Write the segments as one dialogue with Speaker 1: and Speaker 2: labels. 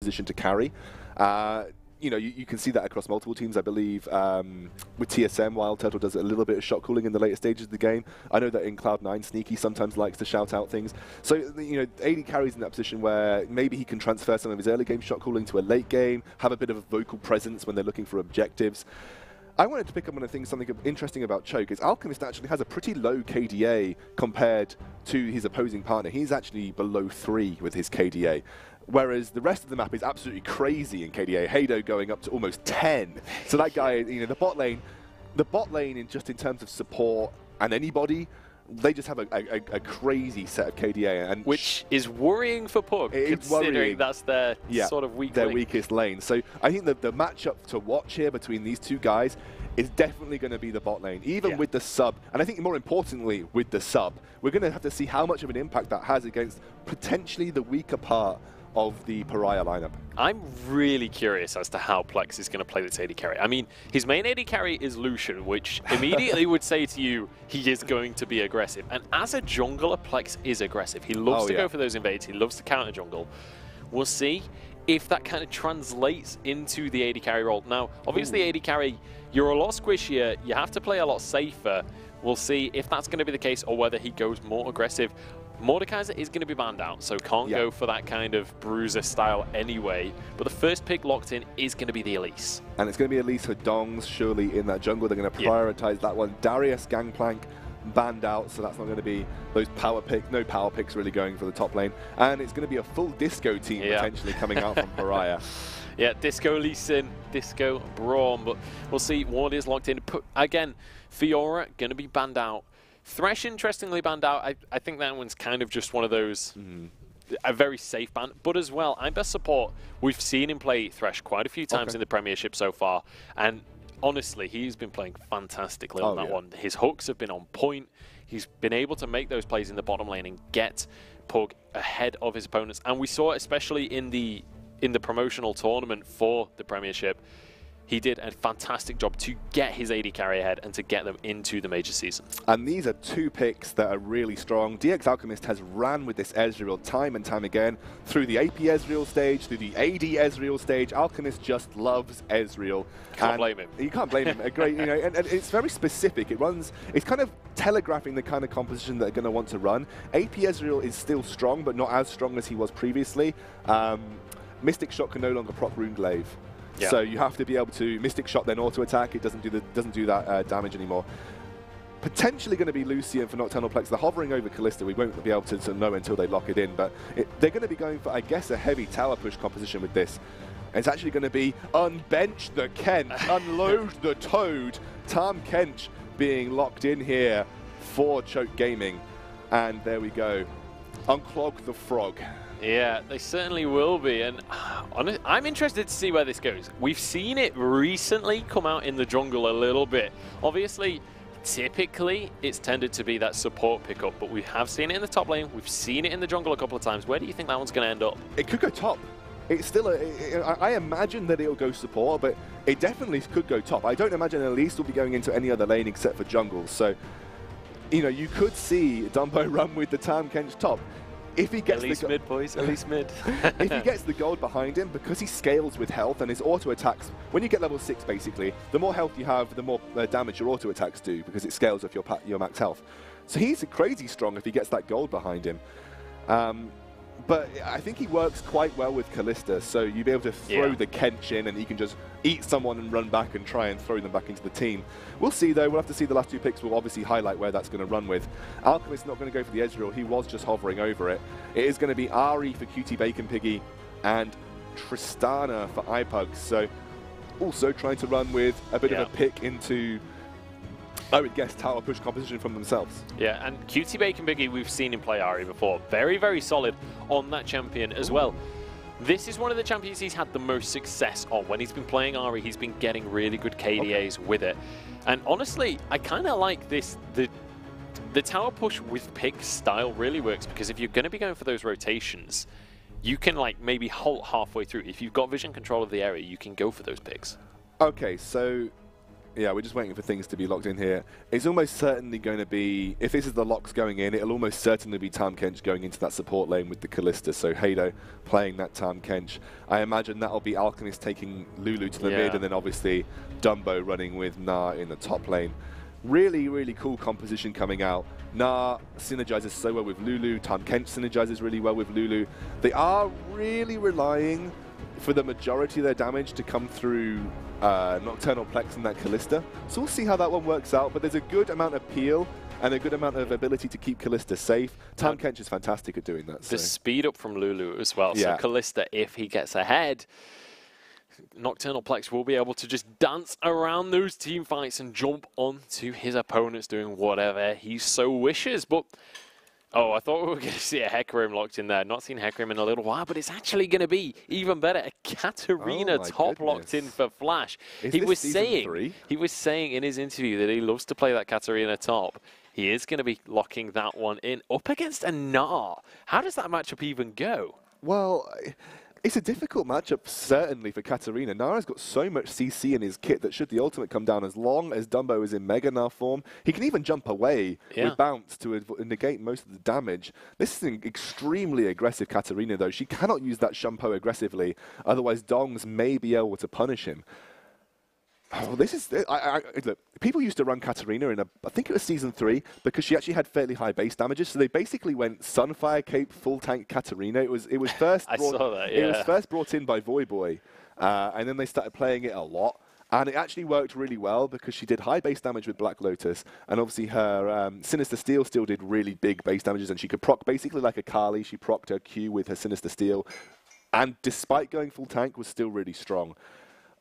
Speaker 1: position to carry. You know, you can see that across multiple teams. I believe with TSM, Wild Turtle does a little bit of shot calling in the later stages of the game. I know that in Cloud9, Sneaky sometimes likes to shout out things. So, you know, AD carries in that position where maybe he can transfer some of his early game shot calling to a late game, have a bit of a vocal presence when they're looking for objectives. I wanted to pick up on something interesting about Choke is Alchemist actually has a pretty low KDA compared to his opposing partner. He's actually below 3 with his KDA. Whereas the rest of the map is absolutely crazy in KDA. Hado going up to almost 10. So that guy, you know, the bot lane in just in terms of support and anybody, they just have a crazy set of KDA, and
Speaker 2: which is worrying for Pug, considering that's their sort of
Speaker 1: weakest lane. So I think the matchup to watch here between these two guys is definitely going to be the bot lane, even with the sub. And I think more importantly, with the sub, we're going to have to see how much of an impact that has against potentially the weaker part of the Paria lineup.
Speaker 2: I'm really curious as to how Plex is going to play this AD carry. I mean, his main AD carry is Lucian, which immediately would say to you he is going to be aggressive. And as a jungler, Plex is aggressive. He loves to go for those invades. He loves to counter jungle. We'll see if that kind of translates into the AD carry role. Now, obviously, AD carry, you're a lot squishier. You have to play a lot safer. We'll see if that's going to be the case or whether he goes more aggressive. Mordekaiser is going to be banned out, so can't go for that kind of bruiser style anyway. But the first pick locked in is going to be the Elise.
Speaker 1: And it's going to be Elise for Dongs, surely, in that jungle. They're going to prioritize that one. Darius, Gangplank, banned out, so that's not going to be those power picks. No power picks really going for the top lane. And it's going to be a full disco team potentially coming out from Paria.
Speaker 2: Yeah, Disco Lee Sin, Disco Braum, but we'll see. Ward is locked in. Again, Fiora going to be banned out. Thresh, interestingly, banned out. I think that one's kind of just one of those, a very safe ban. But as well, I'm best support. We've seen him play Thresh quite a few times in the Premiership so far. And honestly, he's been playing fantastically on that one. His hooks have been on point. He's been able to make those plays in the bottom lane and get Pug ahead of his opponents. And we saw, especially in the promotional tournament for the Premiership, he did a fantastic job to get his AD carry ahead and to get them into the major season.
Speaker 1: And these are two picks that are really strong. DX Alchemist has ran with this Ezreal time and time again through the AP Ezreal stage, through the AD Ezreal stage. Alchemist just loves Ezreal.
Speaker 2: Can't blame him.
Speaker 1: You can't blame him. A great, you know, and it's very specific. It's kind of telegraphing the kind of composition that they're going to want to run. AP Ezreal is still strong, but not as strong as he was previously. Mystic Shot can no longer proc Runeglaive. So you have to be able to Mystic Shot then auto attack. It doesn't do that damage anymore. Potentially going to be Lucian for Nocturnal Plex. They're hovering over Kalista. We won't be able to know until they lock it in. But they're going to be going for, I guess, a heavy tower push composition with this. And it's actually going to be unbench the Kench, unload the Toad. Tahm Kench being locked in here for Choke Gaming. And there we go. Unclog the Frog.
Speaker 2: Yeah, they certainly will be, and I'm interested to see where this goes. We've seen it recently come out in the jungle a little bit. Obviously, typically, it's tended to be that support pickup, but we have seen it in the top lane. We've seen it in the jungle a couple of times. Where do you think that one's going to end up?
Speaker 1: It could go top. It's still I imagine that it'll go support, but it definitely could go top. I don't imagine Elise will be going into any other lane except for jungle. So, you know, you could see Dumbo run with the Tahm Kench top. If he gets
Speaker 2: Elise mid, boys. Elise mid.
Speaker 1: If he gets the gold behind him, because he scales with health and his auto attacks, when you get level 6, basically, the more health you have, the more damage your auto attacks do, because it scales with your max health. So he's crazy strong if he gets that gold behind him. But I think he works quite well with Kalista, so you'd be able to throw the Kench in and he can just eat someone and run back and try and throw them back into the team. We'll see though, we'll have to see. The last two picks will obviously highlight where that's going to run with. Alchemist's not going to go for the Ezreal, he was just hovering over it. It is going to be Ari for Cutie Bacon Piggy and Tristana for iPugs, so also trying to run with a bit of a pick into, I would guess, tower push composition from themselves.
Speaker 2: Yeah, and Cutie Bacon Biggie, we've seen him play Ari before. Very, very solid on that champion as well. This is one of the champions he's had the most success on. When he's been playing Ari, he's been getting really good KDAs with it. And honestly, I kind of like this. The tower push with pick style really works, because if you're going to be going for those rotations, you can like maybe halt halfway through. If you've got vision control of the area, you can go for those picks.
Speaker 1: Okay, so Yeah, we're just waiting for things to be locked in here. It's almost certainly going to be, if this is the locks going in, it'll almost certainly be Tahm Kench going into that support lane with the Kalista. So Hado playing that Tahm Kench. I imagine that'll be Alchemist taking Lulu to the mid, and then obviously Dumbo running with Na in the top lane. Really, really cool composition coming out. Na synergizes so well with Lulu. Tahm Kench synergizes really well with Lulu. They are really relying for the majority of their damage to come through Nocturnal Plex and that Kalista. So we'll see how that one works out, but there's a good amount of peel and a good amount of ability to keep Kalista safe. Tahm Kench is fantastic at doing that.
Speaker 2: The speed up from Lulu as well.
Speaker 1: Yeah.
Speaker 2: So Kalista, if he gets ahead, Nocturnal Plex will be able to just dance around those team fights and jump onto his opponents doing whatever he so wishes. But oh, I thought we were going to see a Hecarim locked in there. Not seen Hecarim in a little while, but it's actually going to be even better. A Katarina top locked in for Flash. He was saying in his interview that he loves to play that Katarina top. He is going to be locking that one in up against a Gnar. How does that matchup even go?
Speaker 1: Well, it's a difficult matchup, certainly, for Katarina. Nara's got so much CC in his kit that should the ultimate come down, as long as Dumbo is in Mega Gnar form, he can even jump away with bounce to negate most of the damage. This is an extremely aggressive Katarina, though. She cannot use that Shumpo aggressively, otherwise Dongs may be able to punish him. Oh, this is... look, people used to run Katarina in I think it was Season 3, because she actually had fairly high base damages, so they basically went Sunfire Cape, full tank Katarina. It was first It was first brought in by Voyboy, and then they started playing it a lot, and it actually worked really well because she did high base damage with Black Lotus, and obviously her Sinister Steel still did really big base damages, and she could proc basically like a Kali. She procced her Q with her Sinister Steel, and despite going full tank, was still really strong.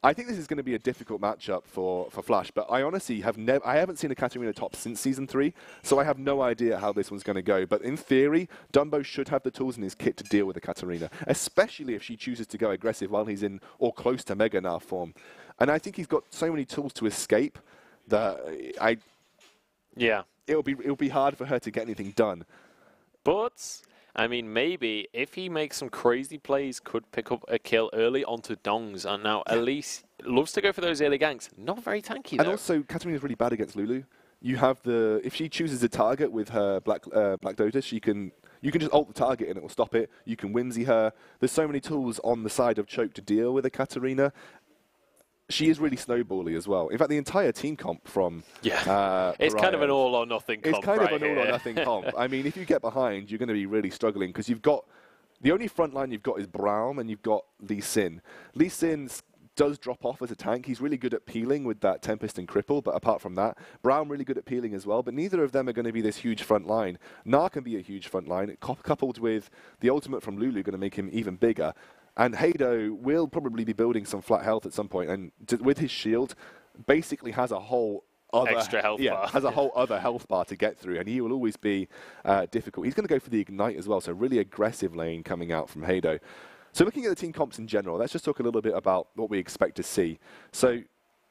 Speaker 1: I think this is going to be a difficult matchup for Flash, but I honestly I haven't seen a Katarina top since Season 3, so I have no idea how this one's going to go. But in theory, Dumbo should have the tools in his kit to deal with a Katarina, especially if she chooses to go aggressive while he's in or close to Mega Gnar form. And I think he's got so many tools to escape that it'll be hard for her to get anything done.
Speaker 2: But I mean, maybe if he makes some crazy plays, could pick up a kill early onto Dongs. And now Elise loves to go for those early ganks. Not very tanky, though.
Speaker 1: And also, Katarina's really bad against Lulu. You have if she chooses a target with her Black Lotus, you can just ult the target and it will stop it. You can Whimsy her. There's so many tools on the side of Choke to deal with a Katarina. She is really snowbally as well. In fact, the entire team comp from
Speaker 2: it's
Speaker 1: Paria,
Speaker 2: kind of an all-or-nothing comp.
Speaker 1: It's kind of an all-or-nothing comp. I mean, if you get behind, you're going to be really struggling because you've got... The only front line you've got is Braum and you've got Lee Sin. Lee Sin does drop off as a tank. He's really good at peeling with that Tempest and Cripple, but apart from that, Braum really good at peeling as well, but neither of them are going to be this huge front line. Gnar can be a huge front line, coupled with the ultimate from Lulu going to make him even bigger. And Hado will probably be building some flat health at some point, and with his shield, basically has a whole other
Speaker 2: extra health bar.
Speaker 1: Has a whole other health bar to get through, and he will always be difficult. He's going to go for the Ignite as well, so really aggressive lane coming out from Hado. So looking at the team comps in general, let's just talk a little bit about what we expect to see. So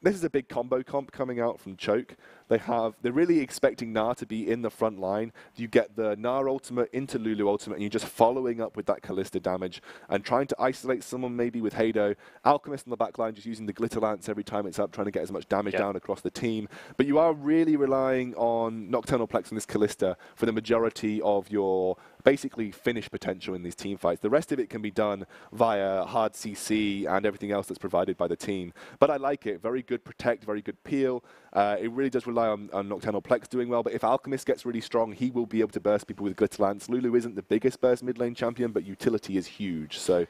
Speaker 1: this is a big combo comp coming out from Choke. They're really expecting Gnar to be in the front line. You get the Gnar ultimate into Lulu ultimate, and you're just following up with that Kalista damage and trying to isolate someone maybe with Hado. Alchemist in the back line just using the Glitter Lance every time it's up, trying to get as much damage down across the team. But you are really relying on Nocturnal Plex and this Kalista for the majority of your basically finish potential in these team fights. The rest of it can be done via hard CC and everything else that's provided by the team. But I like it. Very good protect, very good peel. It really does rely on Nocturnal Plex doing well, but if Alchemist gets really strong, he will be able to burst people with Glitter Lance. Lulu isn't the biggest burst mid lane champion, but utility is huge. So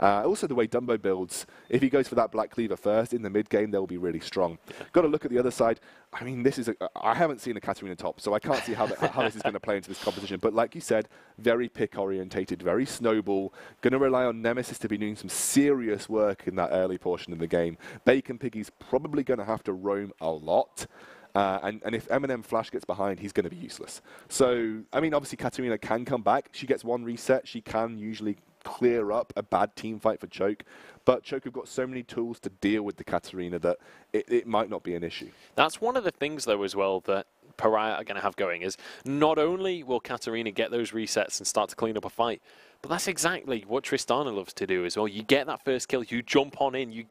Speaker 1: also the way Dumbo builds, if he goes for that Black Cleaver first, in the mid game, they'll be really strong. Got to look at the other side. I mean, this is I haven't seen a Katarina top, so I can't see how this is going to play into this competition. But like you said, very pick orientated, very snowball. Going to rely on Nemesis to be doing some serious work in that early portion of the game. Bacon Piggy's probably going to have to roam a lot. And if Eminem Flash gets behind, he's going to be useless. So, I mean, obviously Katarina can come back. She gets one reset. She can usually clear up a bad team fight for Choke. But Choke have got so many tools to deal with the Katarina that it might not be an issue.
Speaker 2: That's one of the things, though, as well, that Paria are going to have going is not only will Katarina get those resets and start to clean up a fight, But that's exactly what Tristana loves to do as well. You get that first kill, you jump on in, you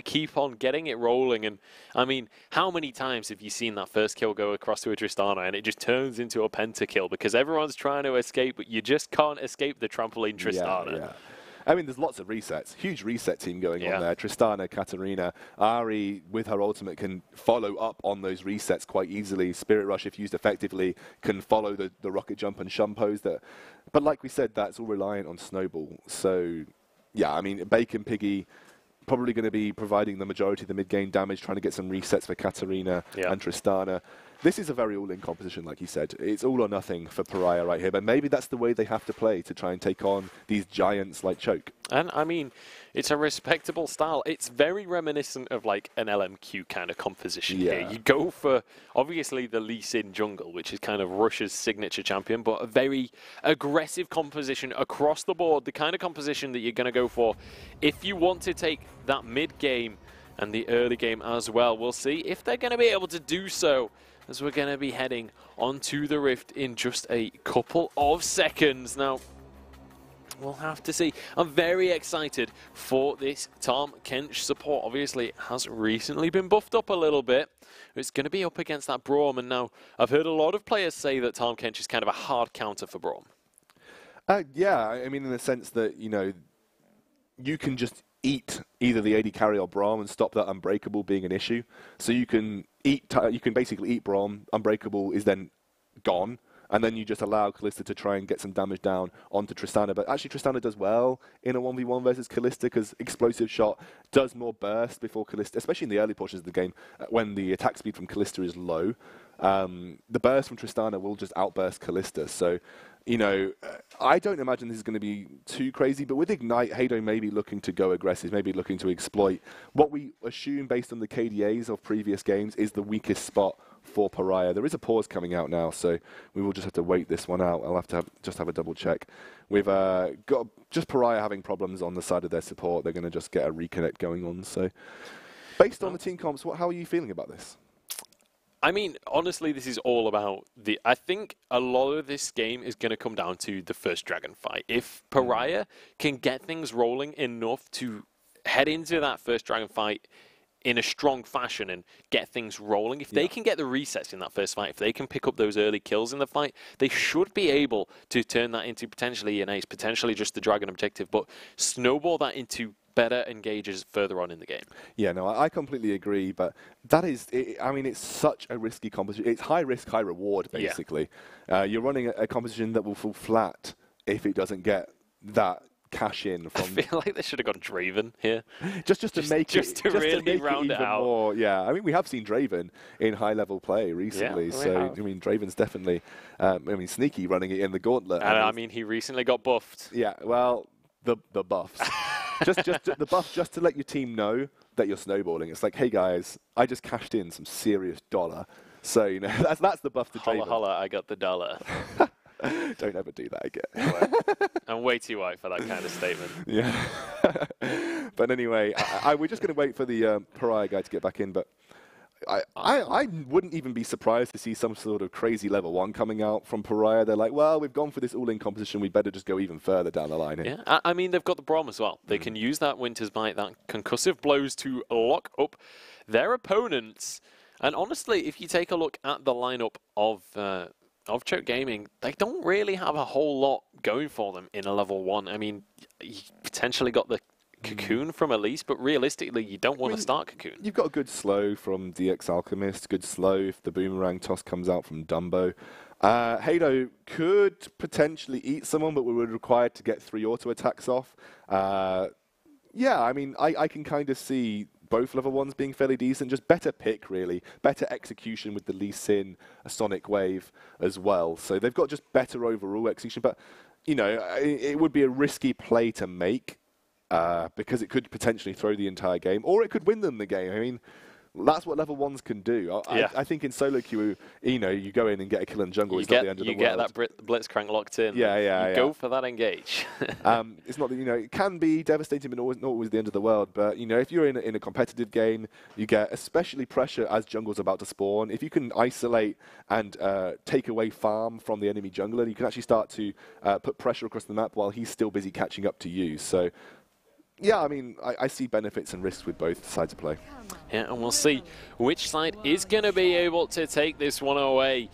Speaker 2: keep on getting it rolling. And I mean, how many times have you seen that first kill go across to a Tristana and it just turns into a pentakill because everyone's trying to escape, but you just can't escape the trampoline Tristana.
Speaker 1: Yeah. I mean, there's lots of resets. Huge reset team going on there. Tristana, Katarina, Ari, with her ultimate, can follow up on those resets quite easily. Spirit Rush, if used effectively, can follow the rocket jump and shumpos. But like we said, that's all reliant on Snowball. So, yeah, I mean, Bacon Piggy probably going to be providing the majority of the mid-game damage, trying to get some resets for Katarina and Tristana. This is a very all-in composition, like you said. It's all or nothing for Paria right here, but maybe that's the way they have to play to try and take on these giants like Choke.
Speaker 2: And, I mean, it's a respectable style. It's very reminiscent of, like, an LMQ kind of composition here. You go for, obviously, the Lee Sin jungle, which is kind of Russia's signature champion, but a very aggressive composition across the board, the kind of composition that you're going to go for if you want to take that mid-game and the early game as well. We'll see if they're going to be able to do so, as we're going to be heading onto the Rift in just a couple of seconds. Now, we'll have to see. I'm very excited for this Tahm Kench support. Obviously, it has recently been buffed up a little bit. It's going to be up against that Braum, and now I've heard a lot of players say that Tahm Kench is kind of a hard counter for Braum.
Speaker 1: Yeah, I mean, in the sense that, you know, you can just eat either the AD carry or Braum and stop that Unbreakable being an issue. So you can basically eat Braum, Unbreakable is then gone, and then you just allow Kalista to try and get some damage down onto Tristana. But actually Tristana does well in a 1v1 versus Kalista because Explosive Shot does more burst before Kalista, especially in the early portions of the game when the attack speed from Kalista is low. The burst from Tristana will just outburst Kalista. So, you know, I don't imagine this is going to be too crazy, but with Ignite, Hado may be looking to go aggressive, maybe looking to exploit what we assume based on the KDAs of previous games is the weakest spot for Paria. There is a pause coming out now, so we will just have to wait this one out. I'll have to just have a double check. We've got just Paria having problems on the side of their support. They're going to just get a reconnect going on. So based on the team comps, how are you feeling about this?
Speaker 2: I mean, honestly, this is all about I think a lot of this game is going to come down to the first Dragon fight. If Paria can get things rolling enough to head into that first Dragon fight in a strong fashion and get things rolling, if they can get the resets in that first fight, if they can pick up those early kills in the fight, they should be able to turn that into potentially an ace, potentially just the Dragon objective, but snowball that into better engages further on in the game. Yeah, no, I completely agree, but that is, I mean, it's such a risky composition. It's high risk, high reward, basically. You're running a composition that will fall flat if it doesn't get that cash in from. I feel like they should have gone Draven here. Just to really round it out. More, yeah, I mean, we have seen Draven in high level play recently, so I mean, Draven's definitely, sneaky running it in the gauntlet. And I mean, he recently got buffed. Yeah, well, the buffs. just the buff, just to let your team know that you're snowballing. It's like, hey guys, I just cashed in some serious dollar. So, you know, that's the buff to Draven. Holla, holla, I got the dollar. Don't ever do that again. I'm way too white for that kind of statement. Yeah. But anyway, we're just going to wait for the Paria guy to get back in. But I wouldn't even be surprised to see some sort of crazy level 1 coming out from Paria. They're like, well, we've gone for this all-in composition. We better just go even further down the line here. Yeah, I mean, they've got the Braum as well. They can use that Winter's Bite, that concussive blows to lock up their opponents. And honestly, if you take a look at the lineup of Choke Gaming, they don't really have a whole lot going for them in a level 1. I mean, you potentially got the Cocoon from Elise, but realistically, you don't want to start Cocoon. You've got a good slow from DX Alchemist, good slow if the Boomerang toss comes out from Dumbo. Hado could potentially eat someone, but we would require to get 3 auto attacks off. Yeah, I mean, I can kind of see both level 1s being fairly decent, just better pick, really. Better execution with the Lee Sin, a Sonic Wave as well. So they've got just better overall execution, but, you know, it would be a risky play to make because it could potentially throw the entire game, or it could win them the game. I mean,
Speaker 1: That's what level 1s can do. I think in solo queue, you go in and get a kill in jungle. It's not the end of the world.
Speaker 2: You get that Blitzcrank locked in.
Speaker 1: Yeah.
Speaker 2: Go for that engage.
Speaker 1: It's not that, it can be devastating, but not always the end of the world. But, if you're in a competitive game, you get especially pressure as jungle's about to spawn. If you can isolate and take away farm from the enemy jungler, you can actually start to put pressure across the map while he's still busy catching up to you. So, yeah, I mean, I see benefits and risks with both sides of play.
Speaker 2: Yeah, and we'll see which side is going to be able to take this one away.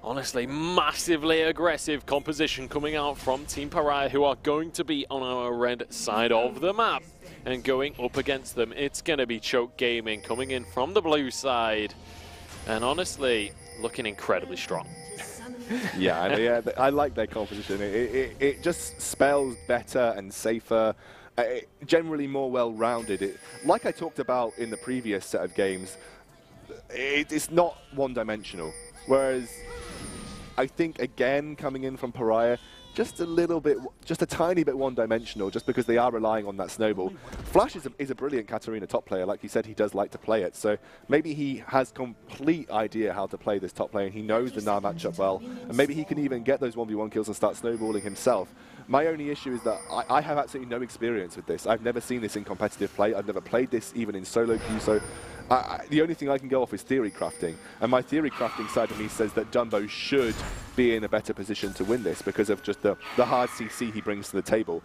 Speaker 2: Honestly, massively aggressive composition coming out from Team Paria, who are going to be on our red side of the map. And going up against them, it's going to be Choke Gaming coming in from the blue side. And honestly, looking incredibly strong.
Speaker 1: Yeah, I like their composition. It just spells better and safer. Generally more well-rounded. Like I talked about in the previous set of games, it's not one-dimensional. Whereas I think, again, coming in from Paria, just a tiny bit one-dimensional, just because they are relying on that snowball. Flash is a brilliant Katarina top player. Like you said, he does like to play it. So maybe he has complete idea how to play this top player, and he knows the Gnar matchup well. And maybe he can even get those 1v1 kills and start snowballing himself. My only issue is that I have absolutely no experience with this. I've never seen this in competitive play. I've never played this even in solo queue. So the only thing I can go off is theory crafting. And my theory crafting side of me says that Dumbo should be in a better position to win this because of just the hard CC he brings to the table.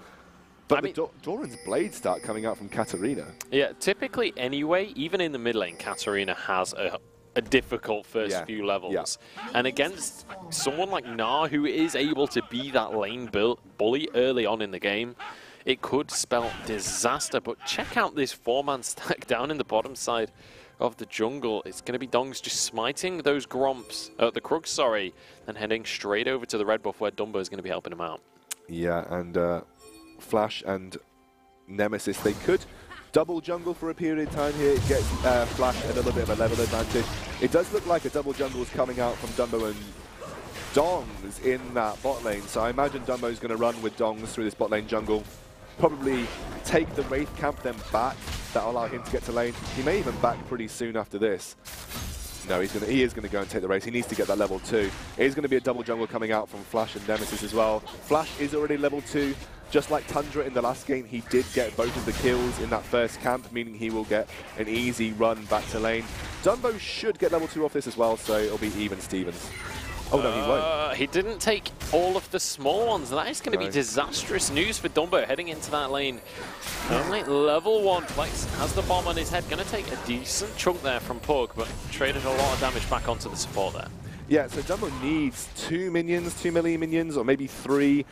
Speaker 1: But Doran's Blade start coming out from Katarina.
Speaker 2: Yeah, typically anyway, even in the mid lane, Katarina has a difficult first few levels. And against someone like Gnar, who is able to be that lane bully early on in the game, it could spell disaster. But check out this 4-man stack down in the bottom side of the jungle. It's going to be Dongs just smiting those Gromps, the Krugs, sorry, and heading straight over to the red buff where Dumbo is going to be helping him out. Yeah,
Speaker 1: and Flash and Nemesis, they could double jungle for a period of time here. It gets Flash a little bit of a level advantage. It does look like a double jungle is coming out from Dumbo and Dongs in that bot lane. So I imagine Dumbo's going to run with Dongs through this bot lane jungle. Probably take the Wraith camp then back. That'll allow him to get to lane. He may even back pretty soon after this. No, he is going to go and take the race. He needs to get that level 2. It is going to be a double jungle coming out from Flash and Nemesis as well. Flash is already level 2. Just like Tundra in the last game, he did get both of the kills in that first camp, meaning he will get an easy run back to lane. Dumbo should get level 2 off this as well, so it'll be even Stevens. Oh, no, he won't.
Speaker 2: He didn't take all of the small ones. That is going to be disastrous news for Dumbo heading into that lane. Only level 1. Flex has the bomb on his head. Going to take a decent chunk there from Pug, but traded a lot of damage back onto the support there.
Speaker 1: Yeah, so Dumbo needs 2 million minions, or maybe 3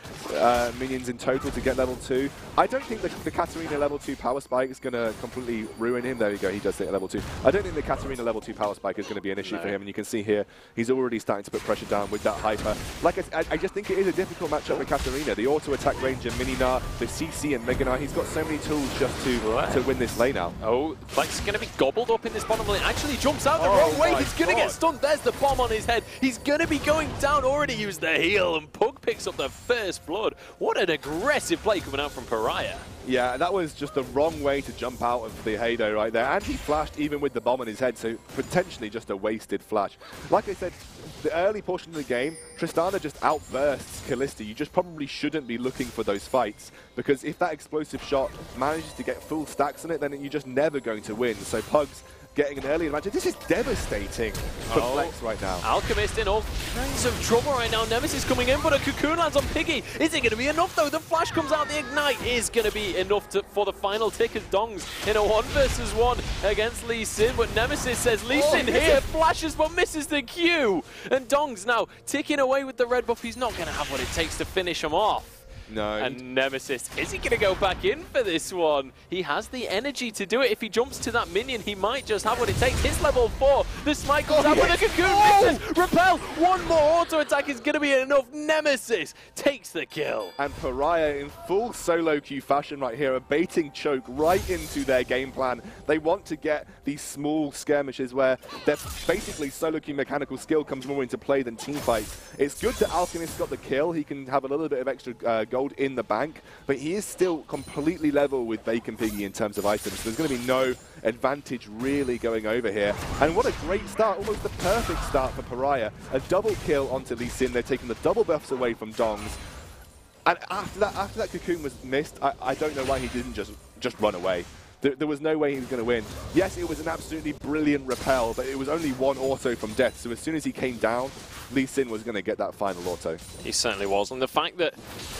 Speaker 1: minions in total to get level 2. I don't think the Katarina level 2 power spike is going to completely ruin him. There we go, he does hit level 2. I don't think the Katarina level 2 power spike is going to be an issue for him, and you can see here, he's already starting to put pressure down with that hyper. Like I just think it is a difficult matchup for Katarina. The auto attack range and Mini Gnar, the CC and Mega Gnar, he's got so many tools just to win this lane out.
Speaker 2: Oh, Flex is going to be gobbled up in this bottom lane. Actually jumps out the wrong way. He's going to get stunned. There's the bomb on his head. He's going to be going down, already used the heal, and Pug picks up the first blood. What an aggressive play coming out from Paria.
Speaker 1: Yeah, that was just the wrong way to jump out of the Hado right there. And he flashed even with the bomb on his head, so potentially just a wasted flash. Like I said, the early portion of the game, Tristana just outbursts Kalista. You just probably shouldn't be looking for those fights, because if that explosive shot manages to get full stacks on it, then you're just never going to win. So Pug's getting an early advantage. This is devastating for Flex right now.
Speaker 2: Alchemist in all kinds of trouble right now. Nemesis coming in, but a cocoon lands on Piggy. Is it going to be enough though? The flash comes out, the ignite is going to be enough for the final tick as Dongs in a 1v1 against Lee Sin, but Nemesis says Lee Sin here, flashes but misses the Q. And Dongs now ticking away with the red buff. He's not going to have what it takes to finish him off.
Speaker 1: No.
Speaker 2: And Nemesis, is he going to go back in for this one? He has the energy to do it. If he jumps to that minion, he might just have what it takes. His level 4. The smite comes out with a cocoon. Misses. Repel. One more auto attack is going to be enough. Nemesis takes the kill.
Speaker 1: And Paria in full solo queue fashion right here, are baiting Choke right into their game plan. They want to get these small skirmishes where their basically solo queue mechanical skill comes more into play than team fights. It's good that Alchemist got the kill. He can have a little bit of extra gold in the bank, but he is still completely level with Bacon Piggy in terms of items. So there's going to be no advantage really going over here. And what a great start, almost the perfect start for Paria. A double kill onto Lee Sin. They're taking the double buffs away from Dongs. And after that cocoon was missed, I don't know why he didn't just run away. There was no way he was going to win. Yes, it was an absolutely brilliant repel, but it was only one auto from death. So as soon as he came down, Lee Sin was going to get that final auto.
Speaker 2: He certainly was. And the fact that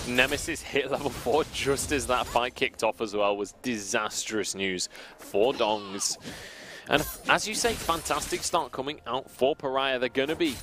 Speaker 2: Nemesis hit level 4 just as that fight kicked off as well was disastrous news for Dongs. And as you say, fantastic start coming out for Paria. They're going to be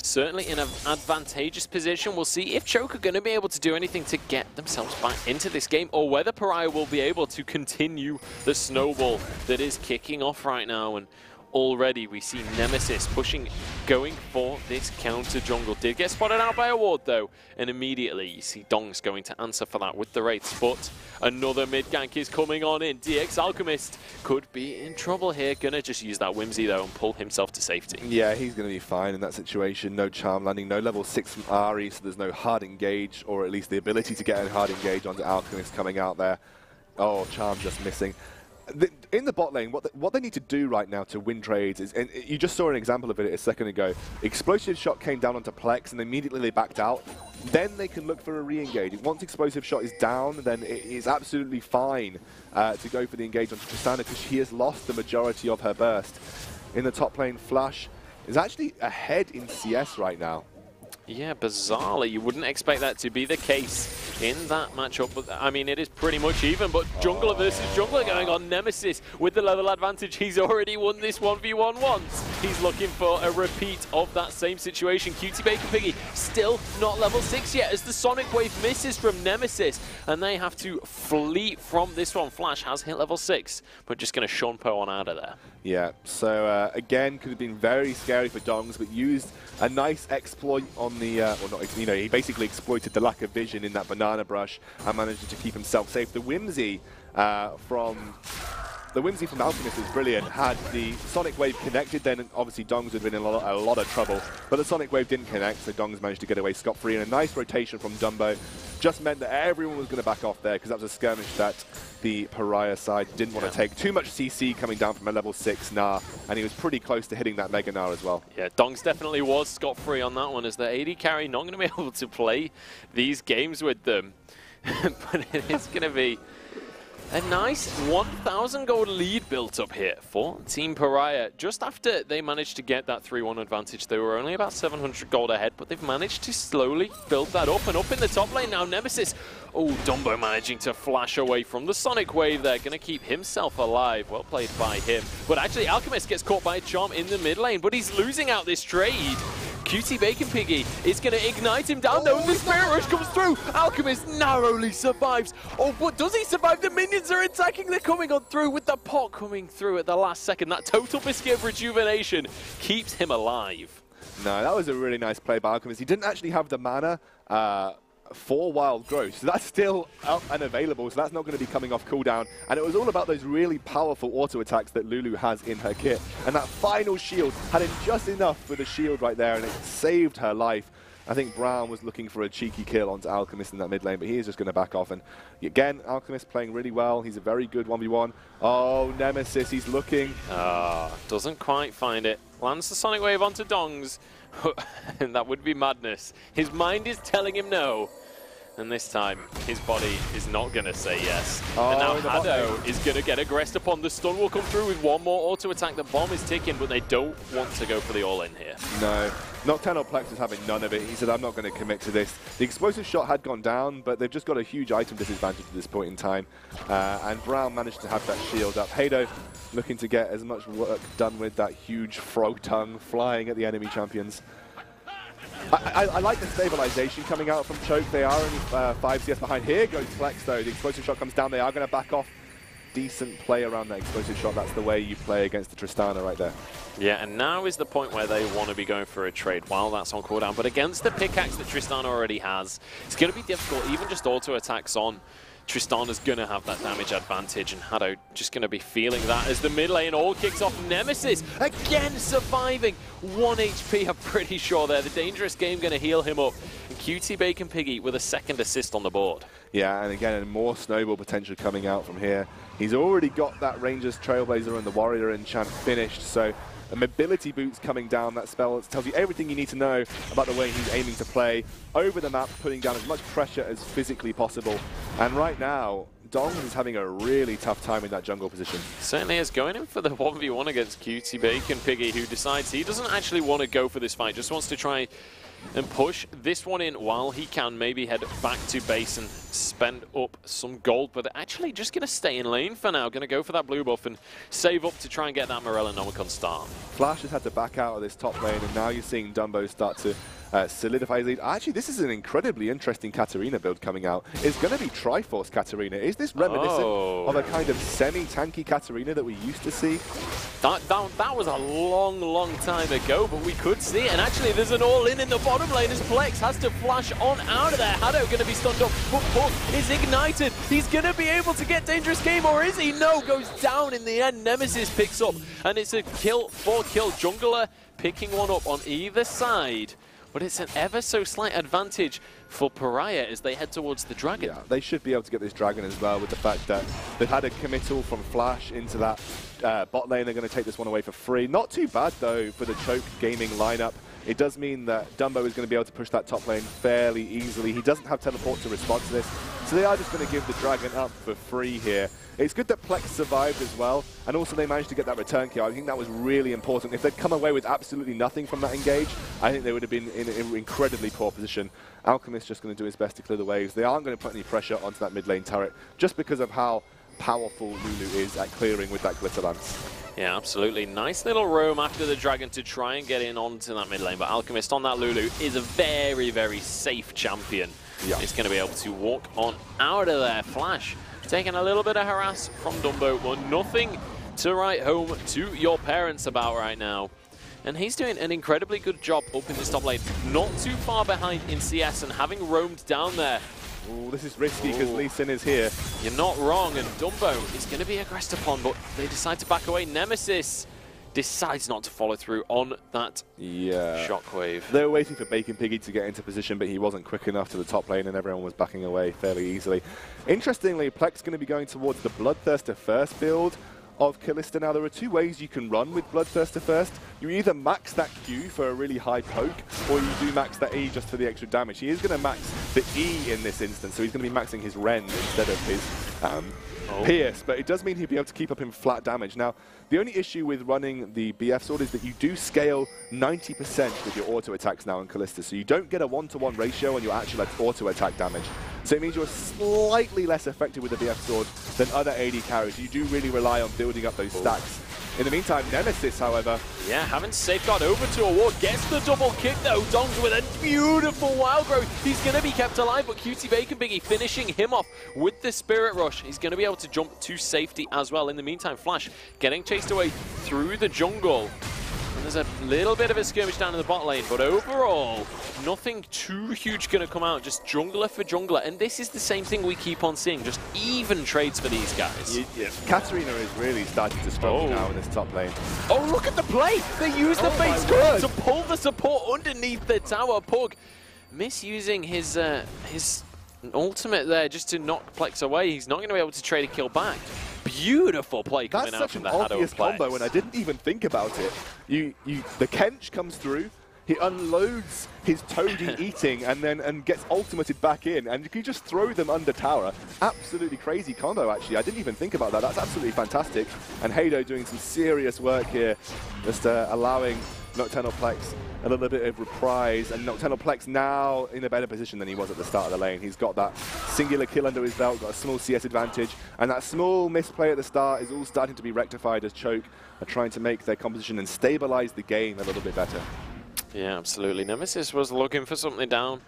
Speaker 2: certainly in an advantageous position. We'll see if Choke are going to be able to do anything to get themselves back into this game, or whether Paria will be able to continue the snowball that is kicking off right now. And already we see Nemesis pushing, going for this counter jungle. Did get spotted out by a ward though, and immediately you see Dongs going to answer for that with the Wraiths. But another mid gank is coming on in. DX Alchemist could be in trouble here. Gonna just use that Whimsy though and pull himself to safety.
Speaker 1: Yeah, he's going to be fine in that situation. No charm landing, no level 6 from Ari, so there's no hard engage, or at least the ability to get a hard engage onto Alchemist coming out there. Oh, charm just missing. In the bot lane, what they need to do right now to win trades is, and you just saw an example of it a second ago, Explosive Shot came down onto Plex and immediately they backed out. Then they can look for a re-engage. Once Explosive Shot is down, then it is absolutely fine to go for the engage onto Tristana, because she has lost the majority of her burst. In the top lane, Flash is actually ahead in CS right now.
Speaker 2: Yeah, bizarrely, you wouldn't expect that to be the case in that matchup. But I mean, it is pretty much even. But jungler versus jungler going on. Nemesis with the level advantage. He's already won this 1v1 once. He's looking for a repeat of that same situation. Cutie Bacon Piggy still not level 6 yet, as the Sonic Wave misses from Nemesis, and they have to flee from this one. Flash has hit level 6, but just going to Shunpo on out of there.
Speaker 1: Yeah, so again, could have been very scary for Dongs, but used a nice exploit on the, well not, you know, he basically exploited the lack of vision in that banana brush and managed to keep himself safe. The Whimsy from Alchemist was brilliant. Had the Sonic Wave connected, then obviously Dongs would have been in a lot of trouble. But the Sonic Wave didn't connect, so Dongs managed to get away scot-free. And a nice rotation from Dumbo just meant that everyone was going to back off there, because that was a skirmish that the Paria side didn't want to take. Too much CC coming down from a level 6 Gnar, and he was pretty close to hitting that Mega Gnar as well. Yeah,
Speaker 2: Dongs definitely was scot-free on that one, as the AD carry not going to be able to play these games with them. But it is going to be a nice 1,000 gold lead built up here for Team Paria. Just after they managed to get that 3-1 advantage, they were only about 700 gold ahead, but they've managed to slowly build that up. And up in the top lane now, Nemesis. Oh, Dumbo managing to flash away from the Sonic Wave there. Going to keep himself alive. Well played by him. But actually, Alchemist gets caught by a charm in the mid lane, but he's losing out this trade. Cutie Bacon Piggy is going to ignite him down. No, the Spirit Rush comes through. Alchemist narrowly survives. Oh, but does he survive? The minions are attacking. They're coming on through with the pot coming through at the last second. That total biscuit of rejuvenation keeps him alive.
Speaker 1: No, that was a really nice play by Alchemist. He didn't actually have the mana for Wild Growth, so that's still up and available, so that's not going to be coming off cooldown. And it was all about those really powerful auto attacks that Lulu has in her kit. And that final shield had him just enough for the shield right there, and it saved her life. I think Brown was looking for a cheeky kill onto Alchemist in that mid lane, but he is just going to back off. And again, Alchemist playing really well. He's a very good 1v1. Oh, Nemesis, he's looking.
Speaker 2: Doesn't quite find it. Lands the Sonic Wave onto Dongs. And that would be madness. His mind is telling him no. And this time, his body is not going to say yes.
Speaker 1: Oh,
Speaker 2: and now Hado is going to get aggressed upon. The stun will come through with one more auto attack. The bomb is ticking, but they don't want to go for the all-in here.
Speaker 1: No. Nocturnal Plex is having none of it. He said, I'm not going to commit to this. The explosive shot had gone down, but they've just got a huge item disadvantage at this point in time. And Brown managed to have that shield up. Hado looking to get as much work done with that huge frog tongue flying at the enemy champions. I like the stabilization coming out from Choke. They are only 5 CS behind. Here goes Plex though. The explosive shot comes down. They are going to back off. Decent play around that explosive shot. That's the way you play against the Tristana right there.
Speaker 2: Yeah, and now is the point where they want to be going for a trade while that's on cooldown. But against the pickaxe that Tristana already has, it's going to be difficult. Even just auto attacks on Tristana's going to have that damage advantage, and Hado just going to be feeling that as the mid lane all kicks off. Nemesis again surviving 1 HP. I'm pretty sure there. The dangerous game going to heal him up. And QT Bacon Piggy with a second assist on the board.
Speaker 1: Yeah, and again, more snowball potential coming out from here. He's already got that Rangers Trailblazer and the Warrior enchant finished, so a mobility boot's coming down. That spell tells you everything you need to know about the way he's aiming to play over the map, putting down as much pressure as physically possible. And right now, Dong is having a really tough time in that jungle position.
Speaker 2: Certainly is, going in for the 1v1 against QT Bacon Piggy, who decides he doesn't actually want to go for this fight, just wants to try and push this one in while he can, maybe head back to base and spend up some gold, but actually just going to stay in lane for now, going to go for that blue buff and save up to try and get that Morella Nomicon start.
Speaker 1: Flash has had to back out of this top lane, and now you're seeing Dumbo start to solidify his lead. Actually, this is an incredibly interesting Katarina build coming out. It's going to be Triforce Katarina. Is this reminiscent of a kind of semi-tanky Katarina that we used to see?
Speaker 2: That was a long time ago, but we could see it. And actually, there's an all-in the bottom lane as Plex has to flash on out of there. Hado going to be stunned up, but Puck is ignited. He's going to be able to get Dangerous Game, or is he? No, goes down in the end. Nemesis picks up, and it's a kill, 4-kill jungler, picking one up on either side. But it's an ever so slight advantage for Paria as they head towards the Dragon.
Speaker 1: Yeah, they should be able to get this Dragon as well, with the fact that they've had a committal from Flash into that bot lane. They're going to take this one away for free. Not too bad, though, for the Choke Gaming lineup. It does mean that Dumbo is going to be able to push that top lane fairly easily. He doesn't have teleport to respond to this, so they are just going to give the Dragon up for free here. It's good that Plex survived as well, and also they managed to get that return kill. I think that was really important. If they'd come away with absolutely nothing from that engage, I think they would have been in an incredibly poor position. Alchemist just going to do his best to clear the waves. They aren't going to put any pressure onto that mid lane turret, just because of how powerful Lulu is at clearing with that Glitter Lance.
Speaker 2: Yeah, absolutely. Nice little roam after the Dragon to try and get in onto that mid lane, but Alchemist on that Lulu is a very safe champion. Yeah. He's going to be able to walk on out of there. Flash taking a little bit of harass from Dumbo, but nothing to write home to your parents about right now. And he's doing an incredibly good job up in this top lane, not too far behind in CS, and having roamed down there.
Speaker 1: Ooh, this is risky because Lee Sin is here.
Speaker 2: You're not wrong, and Dumbo is going to be aggressed upon, but they decide to back away. Nemesis decides not to follow through on that shockwave.
Speaker 1: They were waiting for Bacon Piggy to get into position, but he wasn't quick enough to the top lane, and everyone was backing away fairly easily. Interestingly, Plex going to be going towards the Bloodthirster first build of Kalista. Now, there are two ways you can run with Bloodthirster first. You either max that Q for a really high poke, or you do max that E just for the extra damage. He is going to max the E in this instance, so he's going to be maxing his Rend instead of his Pierce, but it does mean he'll be able to keep up in flat damage. Now, the only issue with running the BF sword is that you do scale 90% with your auto attacks now in Kalista, so you don't get a 1-to-1 ratio on your actual auto attack damage. So it means you're slightly less effective with the BF sword than other AD carries. You do really rely on building up those stacks. In the meantime, Nemesis, however...
Speaker 2: Yeah, having Safeguard over to a ward, gets the double kick though. Dongs with a beautiful wild growth. He's going to be kept alive, but QT Bacon Piggy finishing him off with the Spirit Rush. He's going to be able to jump to safety as well. In the meantime, Flash getting chased away through the jungle. And there's a little bit of a skirmish down in the bot lane, but overall, nothing too huge going to come out, just jungler for jungler. And this is the same thing we keep on seeing, just even trades for these guys.
Speaker 1: Katarina is really starting to struggle now in this top lane.
Speaker 2: Oh, look at the play! They use the base to pull the support underneath the tower. Pug misusing his ultimate there just to knock Plex away. He's not going to be able to trade a kill back. Beautiful play coming out from the Hado Plex.
Speaker 1: That's such an obvious combo, and I didn't even think about it. The Kench comes through, he unloads his Toady eating, and gets ultimated back in, and you can just throw them under tower. Absolutely crazy combo, actually. I didn't even think about that. That's absolutely fantastic. And Hado doing some serious work here, just allowing Nocturnal Plex a little bit of reprise, and Nocturnal Plex now in a better position than he was at the start of the lane. He's got that singular kill under his belt, got a small CS advantage, and that small misplay at the start is all starting to be rectified as Choke are trying to make their composition and stabilize the game a little bit better.
Speaker 2: Yeah, absolutely. Nemesis was looking for something down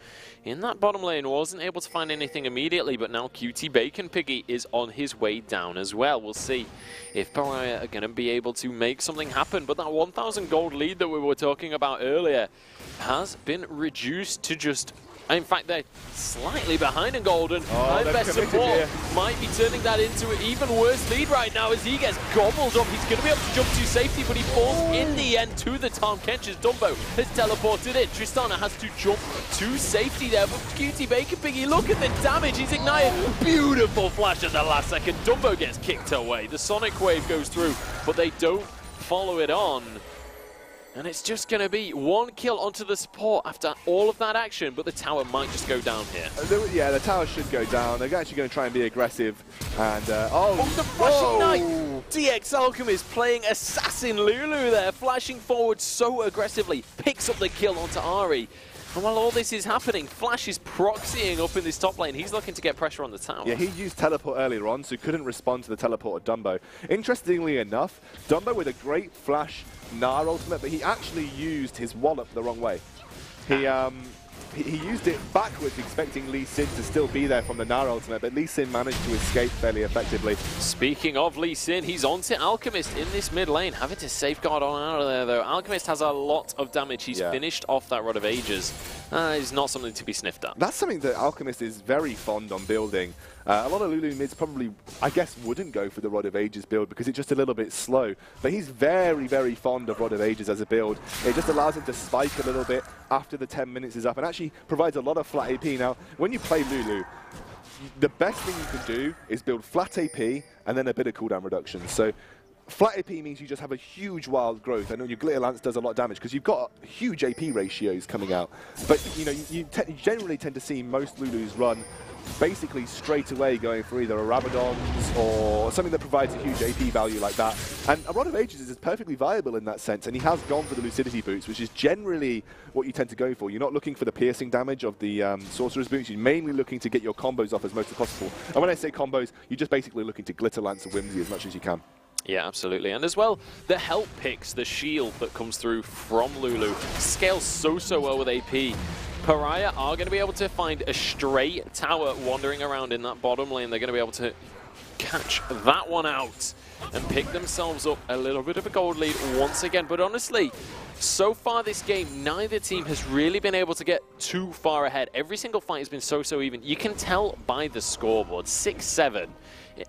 Speaker 2: in that bottom lane, wasn't able to find anything immediately, but now QT Bacon Piggy is on his way down as well. We'll see if Paria are going to be able to make something happen, but that 1,000 gold lead that we were talking about earlier has been reduced to just In fact, they're slightly behind in Golden.
Speaker 1: Oh,
Speaker 2: best support might be turning that into an even worse lead right now as he gets gobbled up. He's going to be able to jump to safety, but he falls in the end to the Tom Kench's. Dumbo has teleported in. Tristana has to jump to safety there, but Cutie Bacon Piggy, look at the damage. He's ignited. Beautiful flash at the last second. Dumbo gets kicked away. The Sonic Wave goes through, but they don't follow it on. And it's just going to be one kill onto the support after all of that action, but the tower might just go down here.
Speaker 1: Yeah, the tower should go down. They're actually going to try and be aggressive. And,
Speaker 2: the flashing knight! DX Alchemist playing Assassin Lulu there, flashing forward so aggressively, picks up the kill onto Ari. And while all this is happening, Flash is proxying up in this top lane. He's looking to get pressure on the tower.
Speaker 1: Yeah, he used teleport earlier on, so couldn't respond to the teleport of Dumbo. Interestingly enough, Dumbo with a great Flash Gnar ultimate, but he actually used his wallop the wrong way. He used it backwards, expecting Lee Sin to still be there from the Gnar ultimate, but Lee Sin managed to escape fairly effectively.
Speaker 2: Speaking of Lee Sin, he's on to Alchemist in this mid lane, having to safeguard on out of there though. Alchemist has a lot of damage. He's finished off that Rod of Ages. It's not something to be sniffed at.
Speaker 1: That's something that Alchemist is very fond on building. A lot of Lulu mids probably, I guess, wouldn't go for the Rod of Ages build because it's just a little bit slow. But he's very, very fond of Rod of Ages as a build. It just allows him to spike a little bit after the 10 minutes is up and actually provides a lot of flat AP. Now, when you play Lulu, the best thing you can do is build flat AP and then a bit of cooldown reduction. So flat AP means you just have a huge wild growth. I know your Glitter Lance does a lot of damage because you've got huge AP ratios coming out. But you know, you generally tend to see most Lulus run basically straight away going for either a Rabadon's or something that provides a huge AP value like that. And a Rod of Ages is perfectly viable in that sense, and he has gone for the Lucidity boots, which is generally what you tend to go for. You're not looking for the piercing damage of the Sorcerer's boots, you're mainly looking to get your combos off as much as possible. And when I say combos, you're just basically looking to Glitter Lance and Whimsy as much as you can.
Speaker 2: Yeah, absolutely. And as well, the help picks, the shield that comes through from Lulu, scales so well with AP. Paria are going to be able to find a stray tower wandering around in that bottom lane. They're going to be able to catch that one out and pick themselves up a little bit of a gold lead once again. But honestly, so far this game, neither team has really been able to get too far ahead. Every single fight has been so even. You can tell by the scoreboard, 6-7.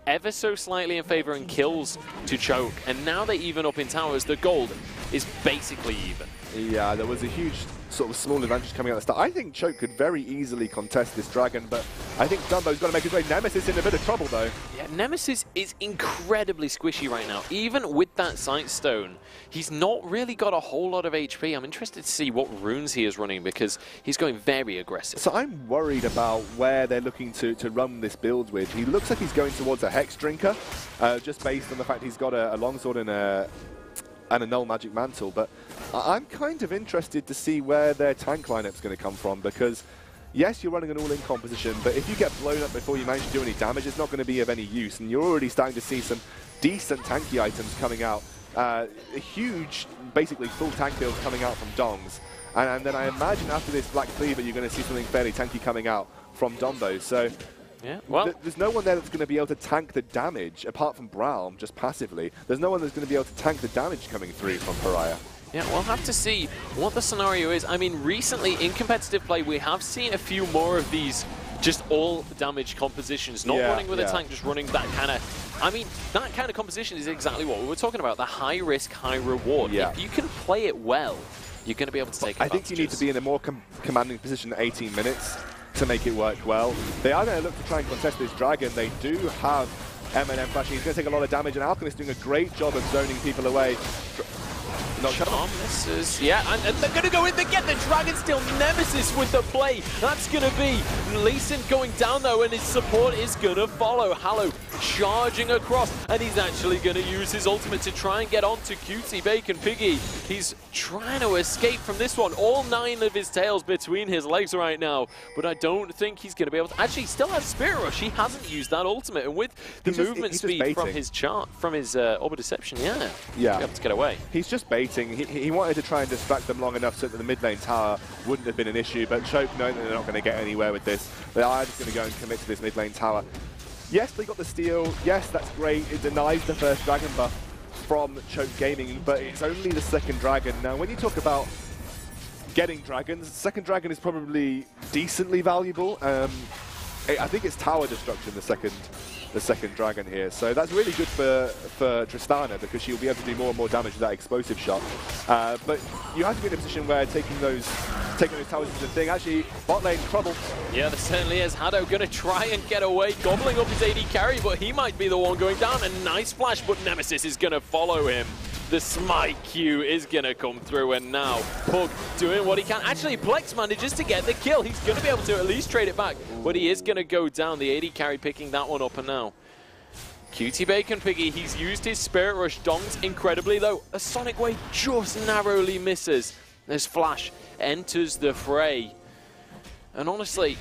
Speaker 2: Ever so slightly in favor in kills to Choke, and now they even up in towers. The gold is basically even.
Speaker 1: Yeah, there was a huge sort of small advantage coming out at the start. I think Choke could very easily contest this dragon, but I think Dumbo's got to make his way. Nemesis in a bit of trouble though.
Speaker 2: Yeah, Nemesis is incredibly squishy right now. Even with that Sight Stone, he's not really got a whole lot of HP. I'm interested to see what runes he is running because he's going very aggressive.
Speaker 1: So I'm worried about where they're looking to run this build with. He looks like he's going towards a Hex Drinker, just based on the fact he's got a longsword and a null magic mantle, but I'm kind of interested to see where their tank lineup's going to come from because yes, you're running an all-in composition, but if you get blown up before you manage to do any damage, it's not going to be of any use, and you're already starting to see some decent tanky items coming out. A huge, basically full tank build coming out from Dongs, and then I imagine after this Black Cleaver you're going to see something fairly tanky coming out from Dumbo, so
Speaker 2: yeah, well,
Speaker 1: there's no one there that's going to be able to tank the damage, apart from Braum, just passively. There's no one that's going to be able to tank the damage coming through from Paria.
Speaker 2: Yeah, we'll have to see what the scenario is. I mean, recently in competitive play, we have seen a few more of these just all damage compositions, not running with a tank, just running that kind of... I mean, that kind of composition is exactly what we were talking about, the high risk, high reward.
Speaker 1: Yeah.
Speaker 2: If you can play it well, you're going to be able to take advantages.
Speaker 1: I think you need to be in a more commanding position at 18 minutes to make it work well. They are going to look to try and contest this dragon. They do have M&M flashing. He's going to take a lot of damage, and Alchemist doing a great job of zoning people away.
Speaker 2: Charm misses, yeah, and they're going to go in, they get the dragon still, Nemesis with the play, that's going to be Lee Sin going down though, and his support is going to follow. Hallow charging across, and he's actually going to use his ultimate to try and get onto Cutie Bacon Piggy. He's trying to escape from this one, all 9 of his tails between his legs right now, but I don't think he's going to be able to, actually he still has Spirit Rush, he hasn't used that ultimate, and with the movement speed from his chart, from his Orb Deception, yeah, be able to get away.
Speaker 1: He's just baiting. He wanted to try and distract them long enough so that the mid lane tower wouldn't have been an issue, but Choke knowing that they're not going to get anywhere with this, they are just going to go and commit to this mid lane tower. Yes, they got the steal. Yes, that's great. It denies the first dragon buff from Choke Gaming, but it's only the second dragon. Now, when you talk about getting dragons. Second dragon is probably decently valuable. I think it's tower destruction, the second dragon here. So that's really good for Tristana, because she'll be able to do more and more damage with that explosive shot. But you have to be in a position where taking those towers is the thing. Actually, bot lane trouble.
Speaker 2: Yeah, there certainly is. Hado going to try and get away, gobbling up his AD carry, but he might be the one going down. A nice flash, but Nemesis is going to follow him. The smite Q is going to come through, and now Pug doing what he can. Actually, Plex manages to get the kill. He's going to be able to at least trade it back, but he is going to go down. The AD carry picking that one up, and now Cutie Bacon Piggy, he's used his Spirit Rush. Dong's incredibly low. A Sonic Wave just narrowly misses. As Flash enters the fray. And honestly,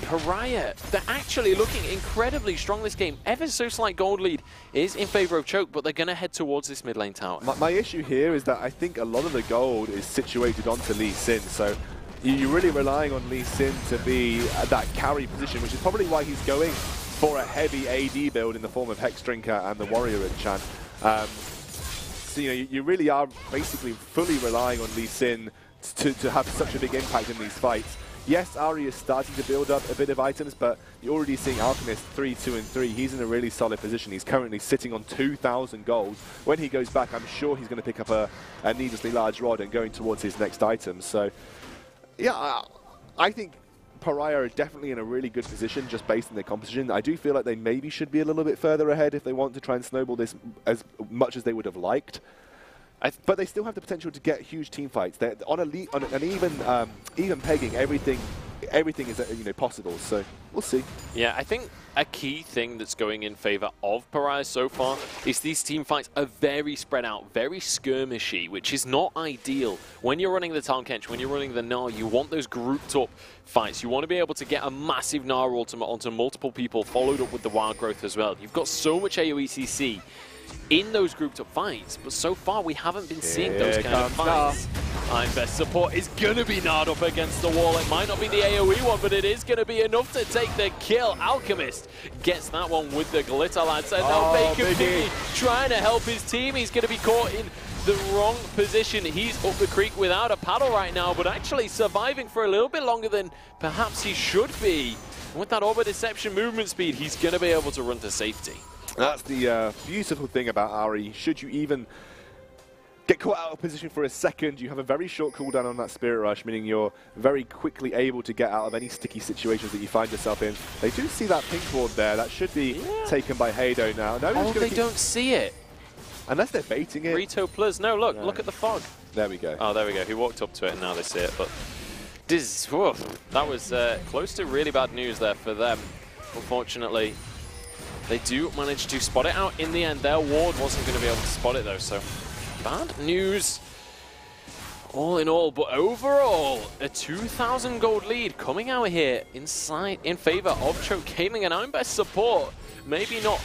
Speaker 2: Paria, they're actually looking incredibly strong this game. Ever so slight gold lead is in favor of Choke, but they're going to head towards this mid lane tower.
Speaker 1: My issue here is that I think a lot of the gold is situated onto Lee Sin, so you're really relying on Lee Sin to be at that carry position, which is probably why he's going for a heavy AD build in the form of Hex Drinker and the Warrior enchant. So you really are basically fully relying on Lee Sin to have such a big impact in these fights. Yes, Ari is starting to build up a bit of items, but you're already seeing Alchemist 3, 2, and 3. He's in a really solid position. He's currently sitting on 2,000 gold. When he goes back, I'm sure he's going to pick up a needlessly large rod and going towards his next item. So, yeah, I think Paria are definitely in a really good position just based on their composition. I do feel like they maybe should be a little bit further ahead if they want to try and snowball this as much as they would have liked. But they still have the potential to get huge team fights. They're on an even pegging. Everything is possible. So we'll see.
Speaker 2: Yeah, I think a key thing that's going in favor of Paria so far is these team fights are very spread out, very skirmishy, which is not ideal. When you're running the Tahm Kench, when you're running the Gnar, you want those grouped up fights. You want to be able to get a massive Gnar ultimate onto multiple people, followed up with the Wild Growth as well. You've got so much AoE CC in those grouped up fights, but so far we haven't been seeing those kind of fights. I'm Best Support is going to be Gnarred up against the wall. It might not be the AoE one, but it is going to be enough to take the kill. Alchemist gets that one with the Glitter Lance, and now Bacon Piggy trying to help his team. He's going to be caught in the wrong position. He's up the creek without a paddle right now, but actually surviving for a little bit longer than perhaps he should be. And with that Orb of Deception movement speed, he's going to be able to run to safety.
Speaker 1: That's the beautiful thing about Ari. Should you even get caught out of position for a second, you have a very short cooldown on that Spirit Rush, meaning you're very quickly able to get out of any sticky situations that you find yourself in. They do see that pink ward there. That should be taken by Hado now. No,
Speaker 2: they don't see it.
Speaker 1: Unless they're baiting it.
Speaker 2: Rito Plus. No, look at the fog.
Speaker 1: There we go.
Speaker 2: Oh, there we go. He walked up to it and now they see it. But that was close to really bad news there for them, unfortunately. They do manage to spot it out in the end. Their ward wasn't going to be able to spot it though, so bad news all in all. But overall, a 2,000 gold lead coming out here in favor of Choke Gaming, and I'm Best Support. Maybe not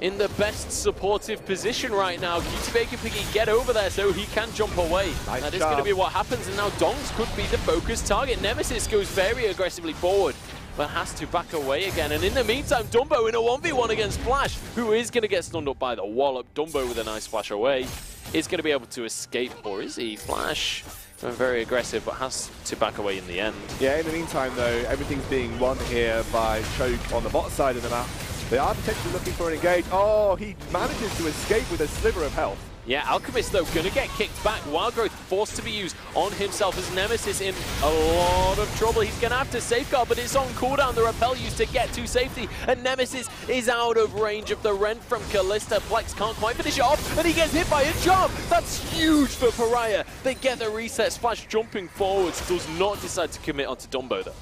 Speaker 2: in the best supportive position right now. Cutie Bacon Piggy get over there so he can jump away.
Speaker 1: Nice
Speaker 2: that is going to be what happens, and now Dongs could be the focus target. Nemesis goes very aggressively forward, but has to back away again. And in the meantime, Dumbo in a 1v1 against Flash, who is going to get stunned up by the wallop. Dumbo with a nice flash away is going to be able to escape, or is he? Flash very aggressive, but has to back away in the end.
Speaker 1: Yeah, in the meantime, though, everything's being won here by Choke on the bot side of the map. They are potentially looking for an engage. Oh, he manages to escape with a sliver of health.
Speaker 2: Yeah, Alchemist, though, going to get kicked back. Wild Growth forced to be used on himself as Nemesis in a lot of trouble. He's going to have to safeguard, but it's on cooldown. The Repel used to get to safety, and Nemesis is out of range of the Rend from Kalista. Plex can't quite finish it off, and he gets hit by a jump. That's huge for Paria. They get the reset. Splash jumping forwards, does not decide to commit onto Dumbo, though.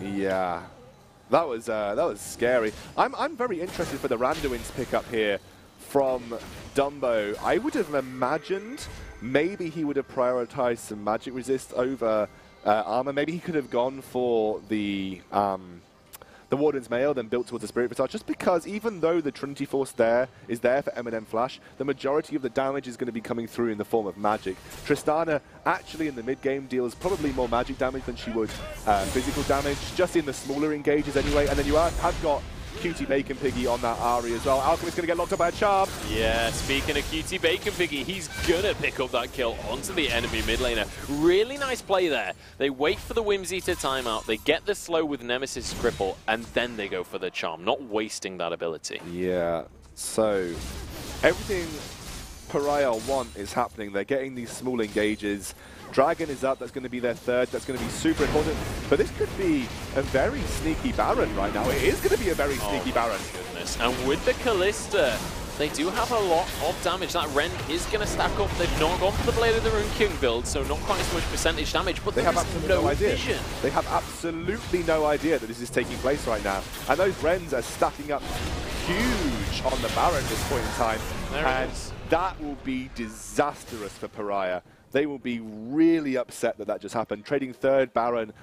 Speaker 1: Yeah, that was scary. I'm very interested for the Randuin's pickup here from Dumbo. I would have imagined maybe he would have prioritized some magic resist over armor. Maybe he could have gone for the Warden's Mail, then built towards the Spirit Visage, just because even though the Trinity Force is there for Eminem Flash, the majority of the damage is going to be coming through in the form of magic. Tristana actually in the mid game deals probably more magic damage than she would physical damage, just in the smaller engages anyway. And then you have got Cutie Bacon Piggy on that Ari as well. Alchemist going to get locked up by a charm.
Speaker 2: Yeah, speaking of Cutie Bacon Piggy, he's going to pick up that kill onto the enemy mid laner. Really nice play there. They wait for the Whimsy to time out, they get the slow with Nemesis Cripple, and then they go for the charm, not wasting that ability.
Speaker 1: Yeah, so everything Paria want is happening. They're getting these small engages. Dragon is up, that's going to be their third, that's going to be super important. But this could be a very sneaky Baron right now. It is going to be a very sneaky Baron.
Speaker 2: Goodness. And with the Callista, they do have a lot of damage. That Rend is going to stack up. They've not gone for the Blade of the Rune King build, so not quite as much percentage damage, but
Speaker 1: they have absolutely no idea.
Speaker 2: Vision.
Speaker 1: They have absolutely no idea that this is taking place right now. And those Rends are stacking up huge on the Baron at this point in time. And that will be disastrous for Paria. They will be really upset that that just happened. Trading third Dragon